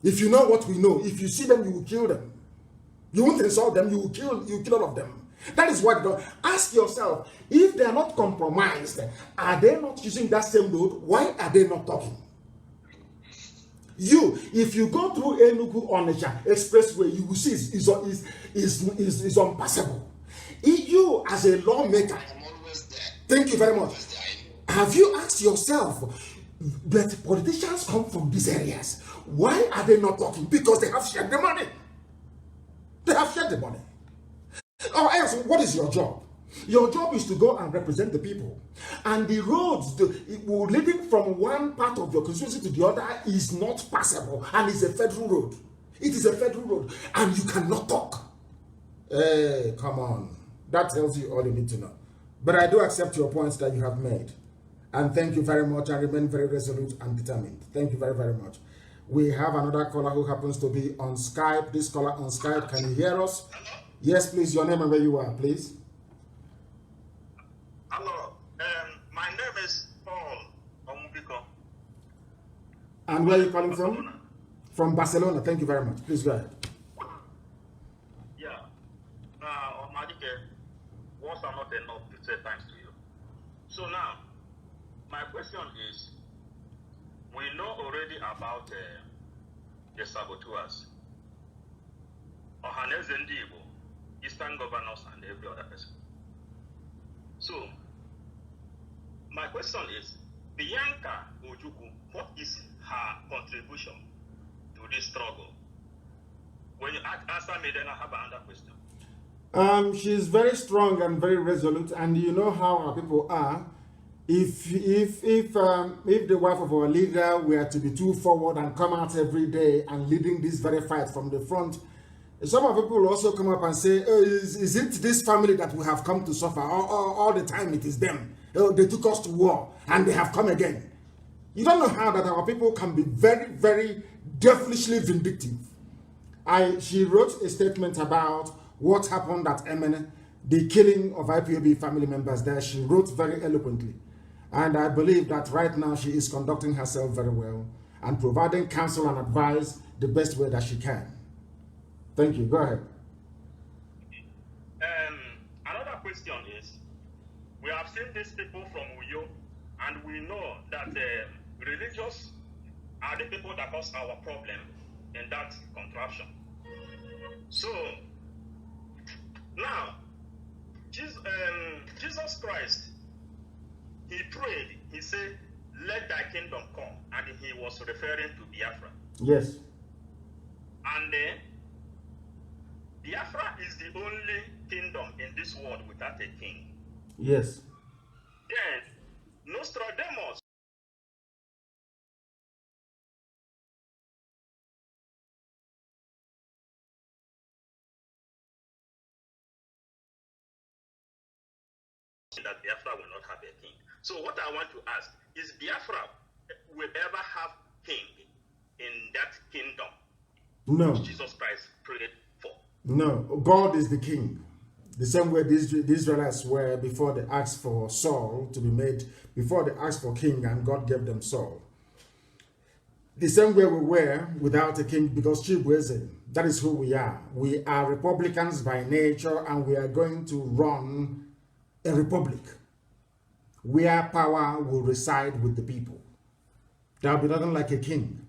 If you know what we know, if you see them, you will kill them. You won't insult them, you will kill all of them. That is what you do. Ask yourself, if they are not compromised, are they not using that same road? Why are they not talking? If you go through Enugu Onitsha Expressway, you will see is unpassable. You as a lawmaker, thank you very much. Have you asked yourself, that politicians come from these areas, why are they not talking? Because they have shared the money. They have shared the money. Or else, what is your job? Your job is to go and represent the people. And the roads leading from one part of your constituency to the other is not passable, and it's a federal road. It is a federal road, and you cannot talk. Hey, come on. That tells you all you need to know. But I do accept your points that you have made. And thank you very much. I remain very resolute and determined. Thank you very, very much. We have another caller who happens to be on Skype. This caller on Skype, can you hear us? Hello? Yes, please. Your name and where you are, please. Hello. My name is Paul Omubiko. And where are you calling from? From Barcelona. Thank you very much. Please go ahead. Yeah. Omadike, words are not enough to say thanks to you. So now, my question is, we know already about the saboteurs, Ohaneze Ndibo, Eastern governors, and every other person. So, my question is, Bianca Ojukwu, what is her contribution to this struggle? When you answer me, then I have another question. She's very strong and very resolute, and you know how our people are. If the wife of our leader were to be too forward and come out every day and leading this very fight from the front, some of people will also come up and say, oh, is it this family that we have come to suffer? All the time it is them. Oh, they took us to war and they have come again. You don't know how that our people can be very, very devilishly vindictive. She wrote a statement about what happened at MN, the killing of IPOB family members there. She wrote very eloquently. And I believe that right now she is conducting herself very well and providing counsel and advice the best way that she can. Thank you. Go ahead. Another question is, we have seen these people from Uyo, and we know that the religious are the people that cause our problem in that contraption. So, now, Jesus Christ, he prayed, he said, let thy kingdom come, and he was referring to Biafra. Yes. And Biafra is the only kingdom in this world without a king. Yes. Then, Nostradamus that Biafra will not have a king. So what I want to ask is, Biafra will ever have king in that kingdom? No. Jesus Christ prayed for. No. God is the king. The same way the Israelites were before they asked for Saul to be made, before they asked for king and God gave them Saul. The same way we were without a king, because Chibweze, that is who we are. We are Republicans by nature, and we are going to run a republic where power will reside with the people. There will be nothing like a king.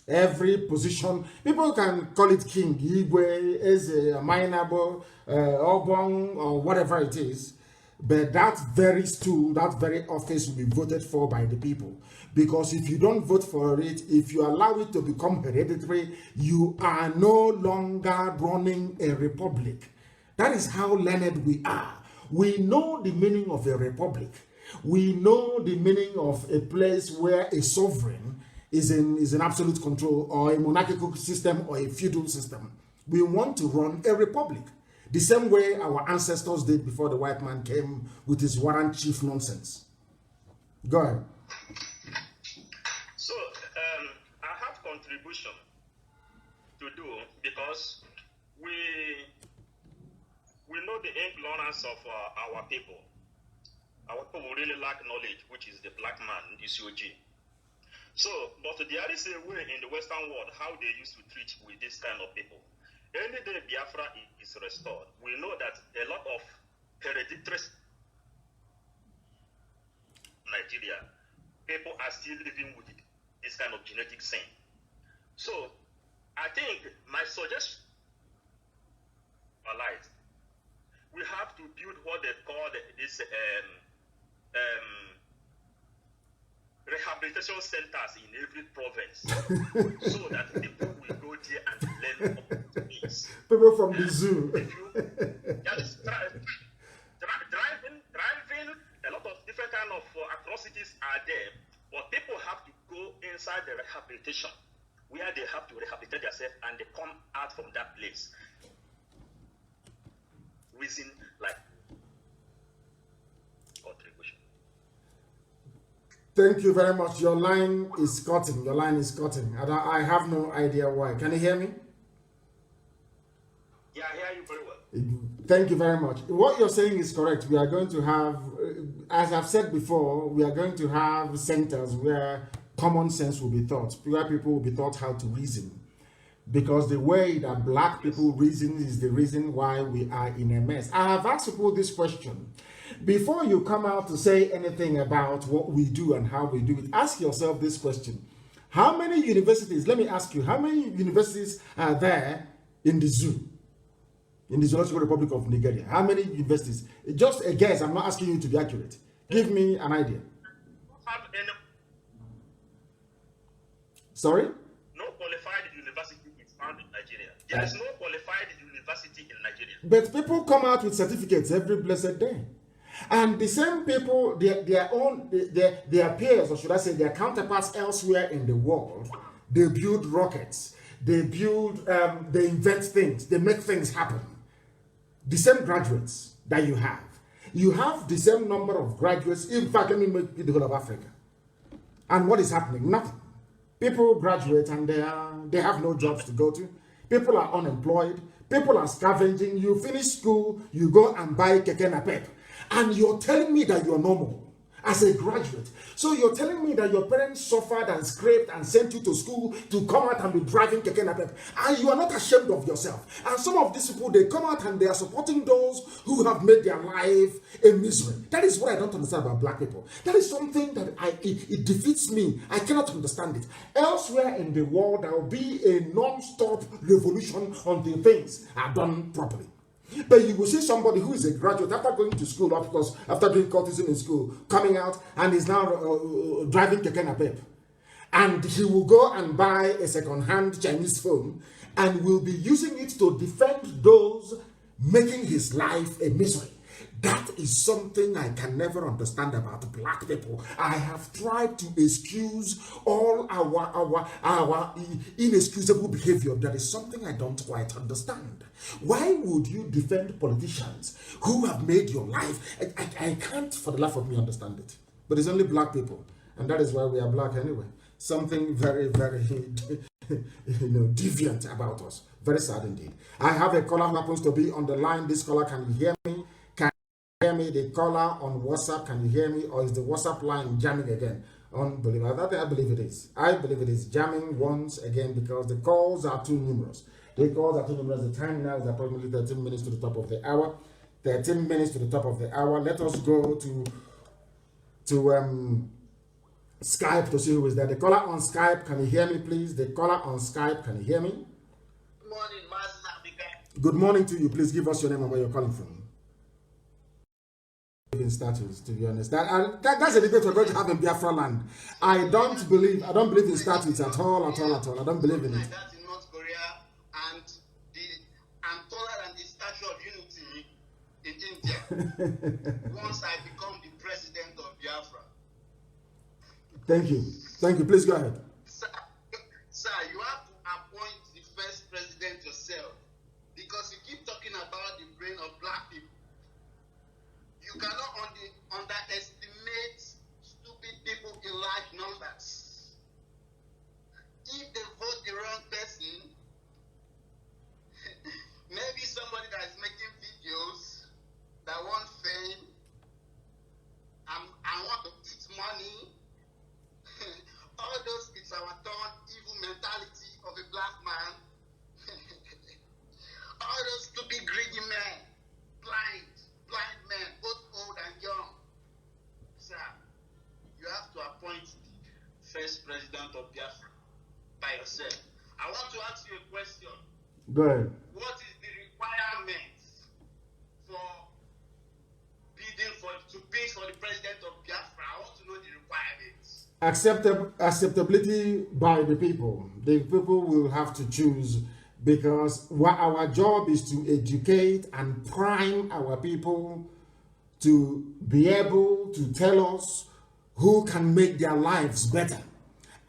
Every position, people can call it king, Igwe, Eze, Mainabo, Obong, or whatever it is, but that very stool, that very office will be voted for by the people. Because if you don't vote for it, if you allow it to become hereditary, you are no longer running a republic. That is how learned we are. We know the meaning of a republic. We know the meaning of a place where a sovereign is in absolute control, or a monarchical system, or a feudal system. We want to run a republic, the same way our ancestors did before the white man came with his warrant chief nonsense. Go ahead. So, I have contribution to do, because we know the ignorance of our people. Our people really lack knowledge, which is the black man, the COG. So, but there is a way in the Western world how they used to treat with this kind of people. Any day Biafra is restored, we know that a lot of hereditary Nigeria, people are still living with this kind of genetic sin. So, I think my suggestion is, we have to build what they call this rehabilitation centers in every province, so that people will go there and learn about this. People from the zoo. If you drive services are there, but people have to go inside the rehabilitation where they have to rehabilitate themselves and they come out from that place. Within like contribution. Thank you very much. Your line is cutting. Your line is cutting. I have no idea why. Can you hear me? Yeah, I hear you very well. Thank you very much. What you're saying is correct. We are going to have, as I've said before, we are going to have centers where common sense will be taught, where people will be taught how to reason. Because the way that black people reason is the reason why we are in a mess. I have asked people this question. Before you come out to say anything about what we do and how we do it, ask yourself this question. How many universities, let me ask you, how many universities are there in the zoo? In the Zoological Republic of Nigeria? How many universities? Just a guess. I'm not asking you to be accurate. Give me an idea. Sorry? No qualified university is found in Nigeria. There is no qualified university in Nigeria. But people come out with certificates every blessed day. And the same people, their peers, or should I say their counterparts elsewhere in the world, they build rockets. They build, they invent things. They make things happen. The same graduates that you have the same number of graduates. In fact, let me make it the whole of Africa. And what is happening? Nothing. People graduate and they have no jobs to go to. People are unemployed. People are scavenging. You finish school, you go and buy keke napep. And you're telling me that you're normal as a graduate. So you're telling me that your parents suffered and scraped and sent you to school to come out and be driving keke napep, and you are not ashamed of yourself. And some of these people, they come out and they are supporting those who have made their life a misery. That is what I don't understand about black people. That is something that it defeats me. I cannot understand it. Elsewhere in the world, there will be a non-stop revolution until things are done properly. But you will see somebody who is a graduate after going to school, of course, after doing courtesy in school, coming out and is now driving keke napep. And he will go and buy a second-hand Chinese phone and will be using it to defend those making his life a misery. That is something I can never understand about black people. I have tried to excuse all our inexcusable behavior. That is something I don't quite understand. Why would you defend politicians who have made your life? I can't for the life of me understand it. But it's only black people. And that is why we are black anyway. Something very, very deviant about us. Very sad indeed. I have a caller who happens to be on the line. This caller, can you hear me? Hear me? The caller on WhatsApp, can you hear me? Or is the WhatsApp line jamming again? Unbelievable. I believe it is. I believe it is jamming once again because the calls are too numerous. The calls are too numerous. The time now is approximately 13 minutes to the top of the hour. 13 minutes to the top of the hour. Let us go to Skype to see who is there. The caller on Skype, can you hear me, please? The caller on Skype, can you hear me? Good morning, MAZI. Good morning to you. Please give us your name and where you're calling from. In statues, to be honest, that's a debate we're going to have in Biafra land. I don't believe in statues at all. I don't believe in it. That in North Korea, and I'm taller than the Statue of Unity in India. Once I become the president of Biafra. Thank you. Please go ahead. Sir, you have to appoint the first president yourself because you keep talking about the brain of black people. You cannot underestimate stupid people in large numbers. If they vote the wrong person, maybe somebody that is making videos that want fame, I want to eat money. All those, it's our turn, evil mentality of a black man. All those stupid greedy men, blind men, both old and young. Sir, you have to appoint the first president of Biafra by yourself. I want to ask you a question. Go ahead. What is the requirement for bidding to bid for the president of Biafra? I want to know the requirements. Acceptability by the people. The people will have to choose, because our job is to educate and prime our people to be able to tell us who can make their lives better,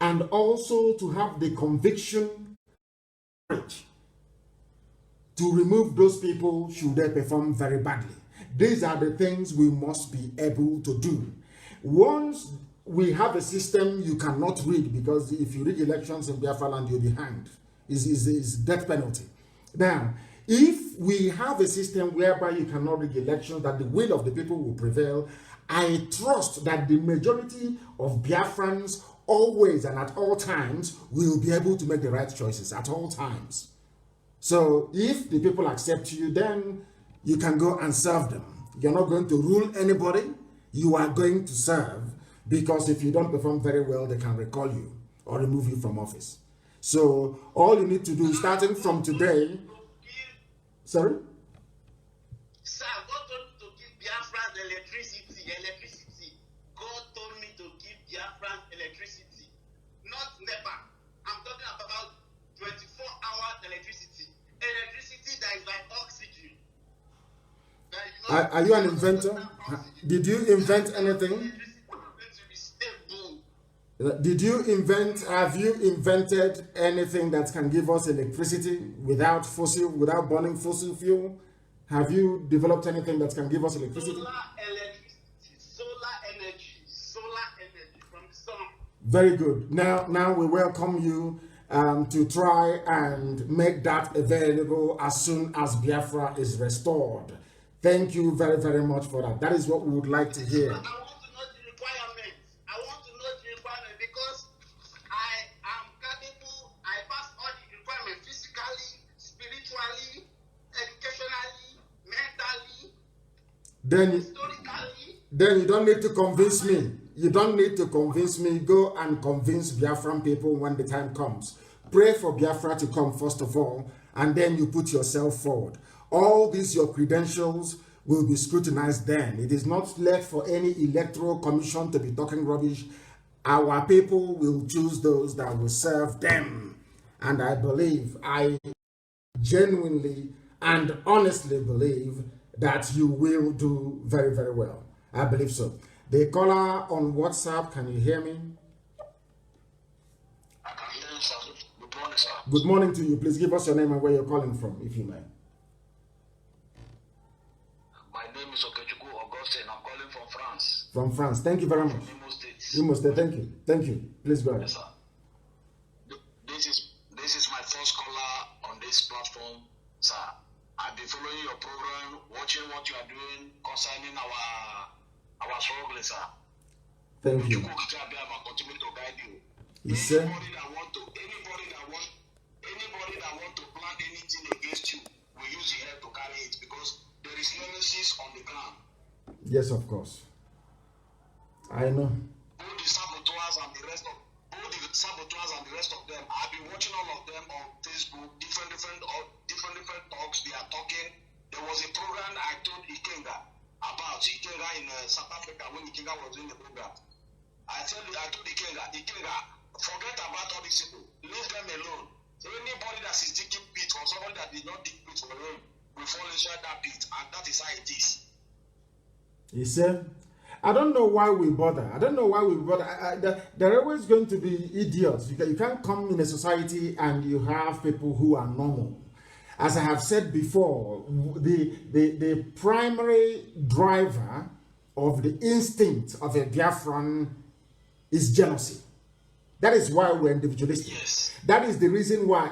and also to have the conviction to remove those people should they perform very badly. These are the things we must be able to do. Once we have a system you cannot read, because if you read elections in Biafra land, you'll be hanged. Is death penalty. Now, if we have a system whereby you cannot read elections, that the will of the people will prevail, I trust that the majority of Biafrans always and at all times will be able to make the right choices at all times. So if the people accept you, then you can go and serve them. You're not going to rule anybody. You are going to serve, because if you don't perform very well, they can recall you or remove you from office. So all you need to do, starting from today. Sorry? Sir, God told me to give Biafran electricity. God told me to give Biafran electricity, not NEPA. I'm talking about 24-hour electricity. Electricity that is like oxygen. Are you an inventor? Did you invent anything? Did you invent, have you invented anything that can give us electricity without burning fossil fuel? Have you developed anything that can give us electricity? Solar energy from the sun. Very good. Now we welcome you to try and make that available as soon as Biafra is restored. Thank you very, very much for that. That is what we would like to hear. I want to know the requirements. Because I am capable. I pass all the requirements physically, spiritually, educationally, mentally, historically. Then you don't need to convince me. You don't need to convince me. Go and convince Biafran people when the time comes. Pray for Biafra to come first of all, and then you put yourself forward. All these, your credentials, will be scrutinized then. It is not left for any electoral commission to be talking rubbish. Our people will choose those that will serve them. And I genuinely and honestly believe that you will do very, very well. I believe so. The caller on WhatsApp, can you hear me? I can hear you, sir. Good morning, sir. Good morning to you. Please give us your name and where you're calling from, if you may. My name is Okechukwu Augustine. I'm calling from France. From France. Thank you very much. Imo State. Imo State. Thank you. Thank you. Please go ahead. Yes, sir. This is my first caller on this platform, sir. I've been following your program, watching what you are doing concerning our struggle, sir. Thank you. Continue to guide you. Yes, Anybody that want to plan anything against you will use the head to carry it, because there is nemesis on the ground. Yes, of course. I know. Both the saboteurs and the rest of them. I've been watching all of them on Facebook. Different talks they are talking. There was a program I told Ikenga about in South Africa when Ikenga was in the program. I told Ikenga, forget about all these people. Leave them alone. Anybody that is digging pit or somebody that did not dig pit for him will fall inside that pit, and that is how it is. He said, I don't know why we bother. There are always going to be idiots. You can't come in a society and you have people who are normal. As I have said before, the primary driver of the instinct of a Biafran is jealousy. That is why we're individualistic. Yes. That is the reason why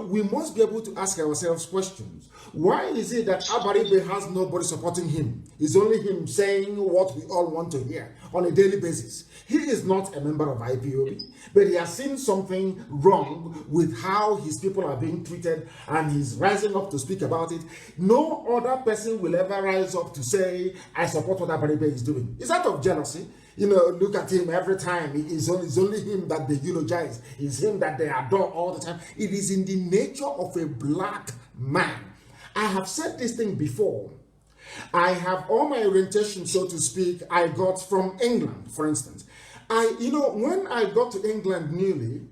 we must be able to ask ourselves questions. Why is it that Abaribe has nobody supporting him? It's only him saying what we all want to hear on a daily basis. He is not a member of IPOB, but he has seen something wrong with how his people are being treated, and he's rising up to speak about it. No other person will ever rise up to say, I support what Abaribe is doing. It's out of jealousy. Look at him every time. It's only him that they eulogize. It's him that they adore all the time. It is in the nature of a black man. I have said this thing before. I have all my orientation, so to speak, I got from England, for instance. When I got to England newly,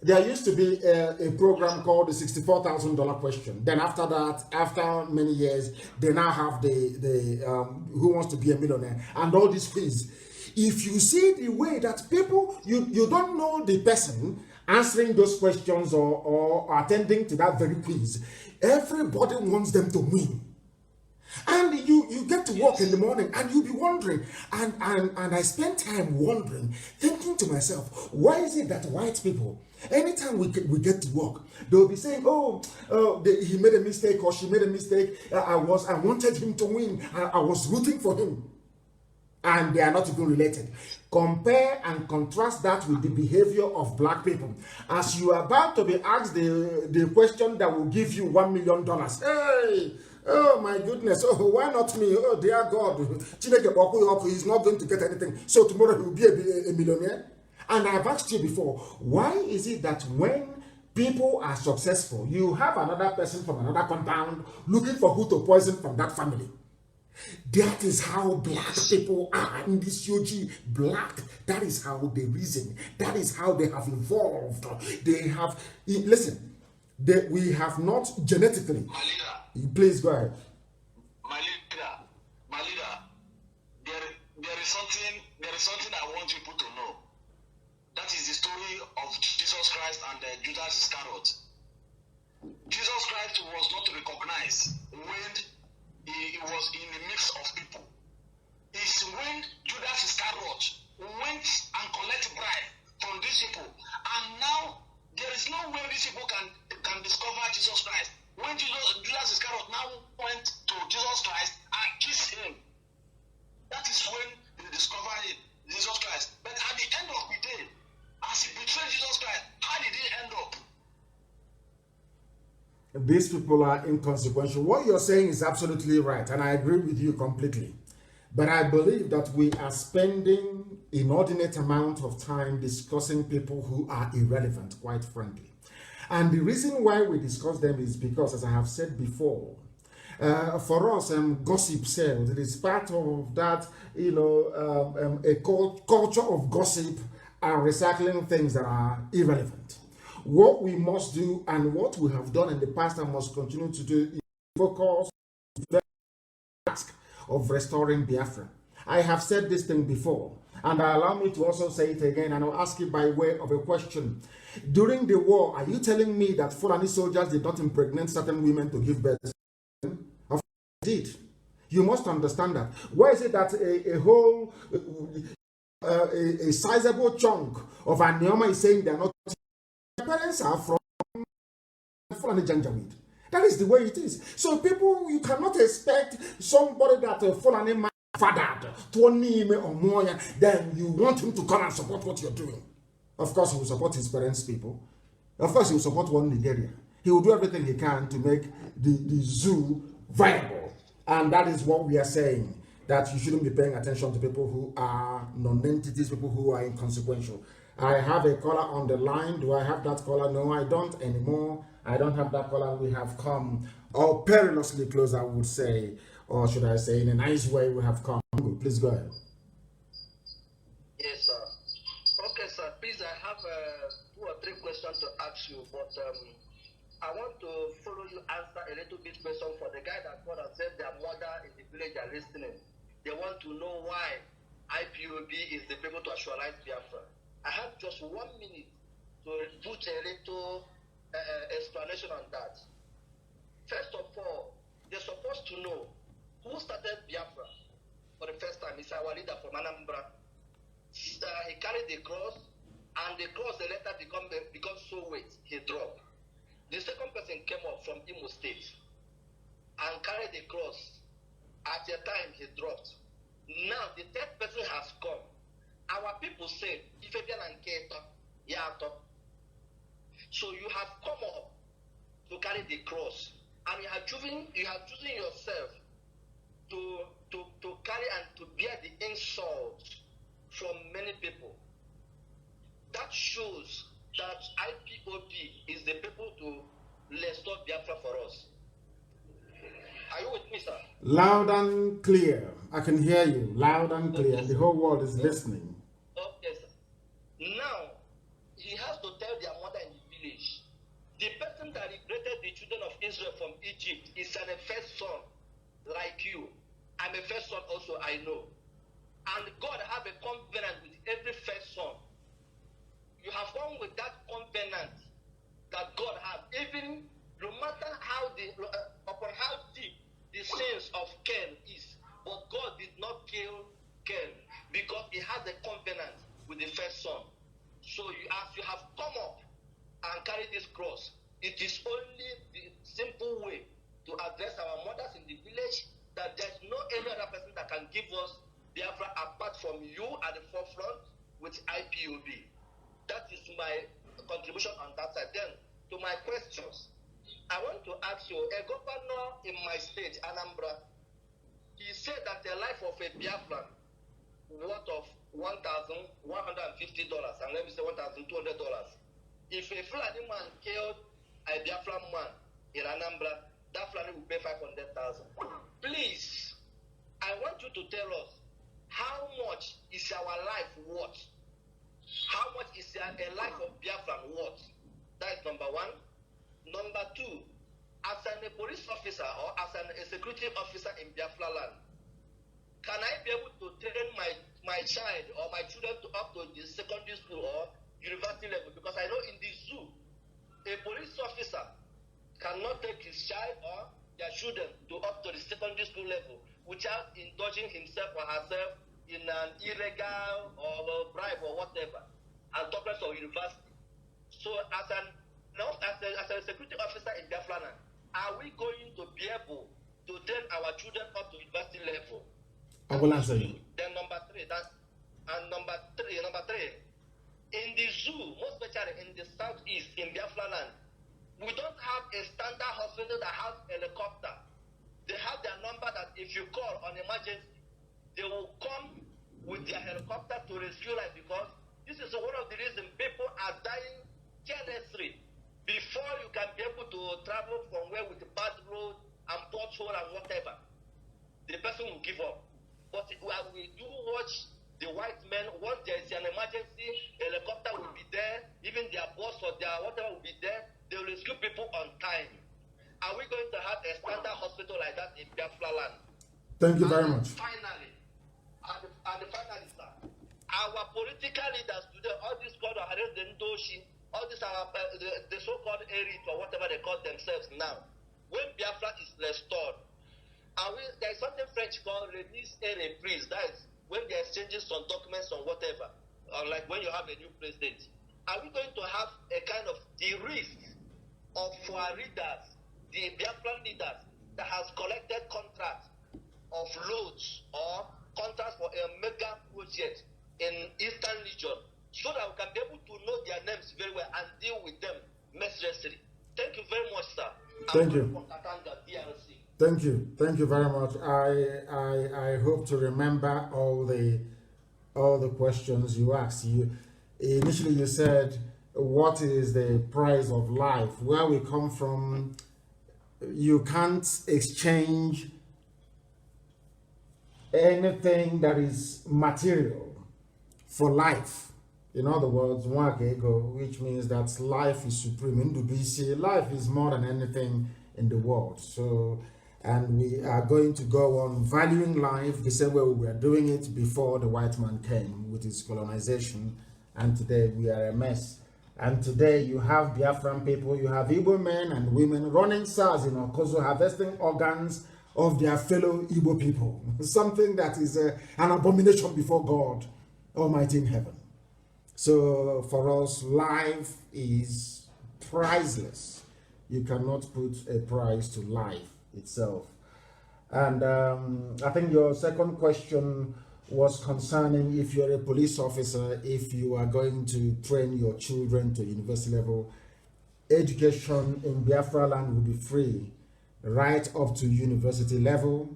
There used to be a program called the $64,000 question. Then after that, after many years, they now have the Who Wants to Be a Millionaire and all these quiz. If you see the way that people, you don't know the person answering those questions or attending to that very quiz, everybody wants them to win. And you get to work in the morning and you'll be wondering, and I spend time wondering, thinking to myself, why is it that white people, anytime we get to work, they'll be saying, he made a mistake or she made a mistake, I wanted him to win, I was rooting for him. And they are not even related. Compare and contrast that with the behavior of black people. As you are about to be asked the question that will give you $1 million. Hey! Oh my goodness, oh why not me? Oh dear God, he's not going to get anything. So tomorrow he will be a millionaire. And I've asked you before, why is it that when people are successful, you have another person from another compound looking for who to poison from that family? That is how black people are in this UG. Black, that is how they reason. That is how they have evolved. They have, listen, we have not genetically. Please go ahead. My leader, there is something I want people to know. That is the story of Jesus Christ and Judas Iscariot. Jesus Christ was not recognized when he was in the midst of people. It's when Judas Iscariot went and collected bribe from these people, and now there is no way these people can discover Jesus Christ. When Judas Iscariot now went to Jesus Christ and kissed him, that is when they discovered Jesus Christ. But at the end of the day, as he betrayed Jesus Christ, how did he end up? These people are inconsequential. What you're saying is absolutely right, and I agree with you completely. But I believe that we are spending inordinate amount of time discussing people who are irrelevant, quite frankly. And the reason why we discuss them is because, as I have said before, for us, gossip sells. It is part of that, a culture of gossip and recycling things that are irrelevant. What we must do and what we have done in the past and must continue to do is focus on the task of restoring Biafra. I have said this thing before, and allow me to also say it again, and I'll ask it by way of a question. During the war, are you telling me that Fulani soldiers did not impregnate certain women to give birth? Of course they did. You must understand that. Why is it that a sizable chunk of Anioma is saying they are not? Their parents are from Fulani Janjaweed. That is the way it is. So people, you cannot expect somebody that Fulani man fathered to name or more, then you want him to come and support what you're doing. Of course, he will support his parents' people. Of course, he will support one Nigeria. He will do everything he can to make the zoo viable. And that is what we are saying, that you shouldn't be paying attention to people who are non-entities, people who are inconsequential. I have a caller on the line. Do I have that caller? No, I don't anymore. I don't have that caller. We have come, or perilously close, I would say, or should I say in a nice way, we have come. Please go ahead. Yes, sir. Okay, sir. Please, I have 2 or 3 questions to ask you, but I want to follow you answer a little bit question for the guy that called and said their mother in the village are listening. They want to know why IPOB is the people to actualize Biafra. I have just 1 minute to put a little explanation on that. First of all, they're supposed to know who started Biafra for the first time. It's our leader from Anambra. He carried the cross, and the cross the letter become so weight, he dropped. The second person came up from Imo State and carried the cross. At the time, he dropped. Now, the third person has come. Our people say, so you have come up to carry the cross, and you have chosen yourself to carry and to bear the insult from many people. That shows that IPOB is the people to restore Biafra for us. Are you with me, sir? Loud and clear. I can hear you. Loud and clear. Okay, the whole world is listening. Okay, sir. Now, he has to tell their mother in The person that liberated the children of Israel from Egypt is a first son, like you. I'm a first son also, I know. And God have a covenant with every first son. You have gone with that covenant that God has, even no matter how upon how deep the sins of Cain is, but God did not kill Cain because he has a covenant with the first son. So as you have come up and carried this cross, it is only the simple way to address our mothers in the village that there's no any other person that can give us Biafra apart from you at the forefront with IPOB. That is my contribution on that side. Then to my questions, I want to ask you, a governor in my state, Anambra, he said that the life of a Biafran worth of $1,150, and let me say $1,200. If a Fulani man killed a Biafran man in Anambra, that Fulani will pay $500,000. Please, I want you to tell us how much is our life worth? How much is a life of Biafran worth? That is number one. Number two, as a police officer or as a security officer in Biafra land, can I be able to train my child or my children to up to the secondary school or university level? Because I know in the zoo, a police officer cannot take his child or their children to up to the secondary school level without indulging himself or herself in an illegal or bribe or whatever, and talking of university. So as a security officer in Biafra, are we going to be able to train our children up to university level? I will answer you. Then number three, in the zoo, most especially in the southeast, in Biafra land, we don't have a standard hospital that has helicopter. They have their number that if you call on emergency, they will come with their helicopter to rescue life, because this is one of the reasons people are dying carelessly. Before you can be able to travel from where with the bad road and pothole and whatever, the person will give up. But we do watch the white men, once there is an emergency, helicopter will be there, even their boss or their whatever will be there, they will rescue people on time. Are we going to have a standard hospital like that in Biafra land? Thank you very much. Finally, sir, our political leaders today, all these called Ndoshi, all these are the so-called elite or whatever they call themselves now. When Biafra is restored, there is something French called remise et reprise. That is when they are exchanging some documents or whatever, or like when you have a new president. Are we going to have a kind of the risk of our leaders, the Biafran leaders, that has collected contracts of loads or contracts for a mega project in Eastern region, so that we can be able to know their names very well and deal with them mercilessly? Thank you very much, sir. Thank you. Thank you. Thank you very much. I hope to remember all the questions you asked. Initially you said, what is the price of life? Where we come from, you can't exchange anything that is material for life. In other words, which means that life is supreme. In Dubisi, life is more than anything in the world. So, and we are going to go on valuing life the same way we were doing it before the white man came with his colonization. And today we are a mess. And today you have Biafran people, you have Igbo men and women running SARS in Okozo, harvesting organs of their fellow Igbo people. Something that is an abomination before God Almighty in heaven. So for us, life is priceless. You cannot put a price to life itself. And I think your second question was concerning if you're a police officer, if you are going to train your children to university level. Education in Biafra land will be free right up to university level.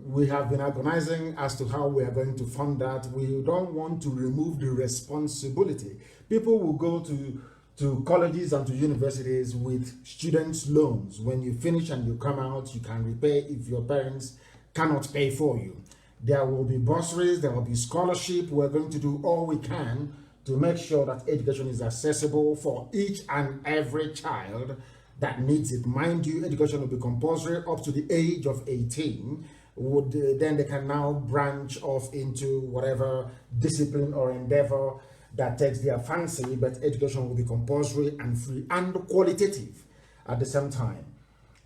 We have been organizing as to how we are going to fund that. We don't want to remove the responsibility. People will go to colleges and to universities with students' loans. When you finish and you come out, you can repay if your parents cannot pay for you. There will be bursaries, there will be scholarship. We're going to do all we can to make sure that education is accessible for each and every child that needs it. Mind you, education will be compulsory up to the age of 18. Then they can now branch off into whatever discipline or endeavor that takes their fancy, but education will be compulsory and free and qualitative at the same time.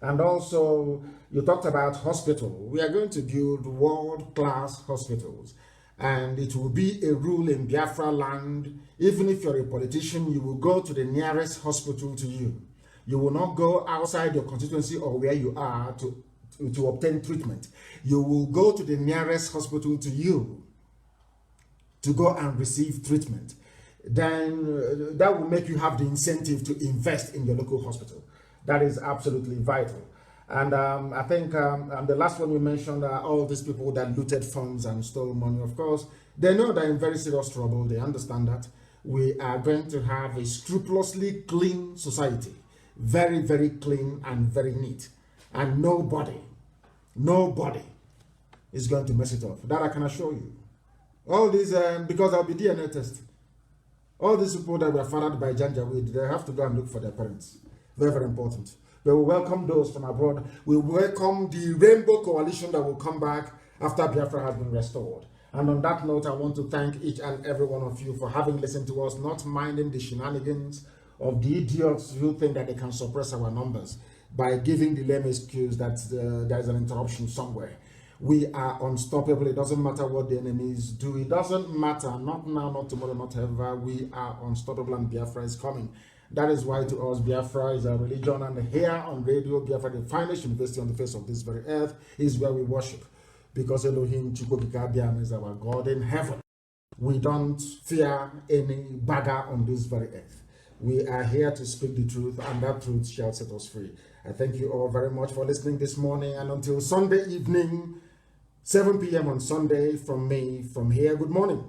And also, you talked about hospital. We are going to build world-class hospitals, and it will be a rule in Biafra land. Even if you're a politician, you will go to the nearest hospital to you. You will not go outside your constituency or where you are to obtain treatment. You will go to the nearest hospital to you to go and receive treatment. Then that will make you have the incentive to invest in your local hospital. That is absolutely vital. And I think the last one you mentioned are all these people that looted funds and stole money. Of course, they know they're in very serious trouble. They understand that. We are going to have a scrupulously clean society. Very, very clean and very neat. And nobody is going to mess it up. That I can assure you. All these, because I'll be DNA test. All these people that were fathered by Janjaweed, they have to go and look for their parents. Very, very important. We will welcome those from abroad. We welcome the Rainbow Coalition that will come back after Biafra has been restored. And on that note, I want to thank each and every one of you for having listened to us, not minding the shenanigans of the idiots who think that they can suppress our numbers by giving the lame excuse that there is an interruption somewhere. We are unstoppable. It doesn't matter what the enemies do. It doesn't matter. Not now, not tomorrow, not ever. We are unstoppable and Biafra is coming. That is why to us, Biafra is a religion. And here on Radio Biafra, the finest university on the face of this very earth, is where we worship. Because Elohim Chukwukikabiam is our God in heaven. We don't fear any bagger on this very earth. We are here to speak the truth, and that truth shall set us free. I thank you all very much for listening this morning, and until Sunday evening, 7 p.m. on Sunday from me, from here, good morning.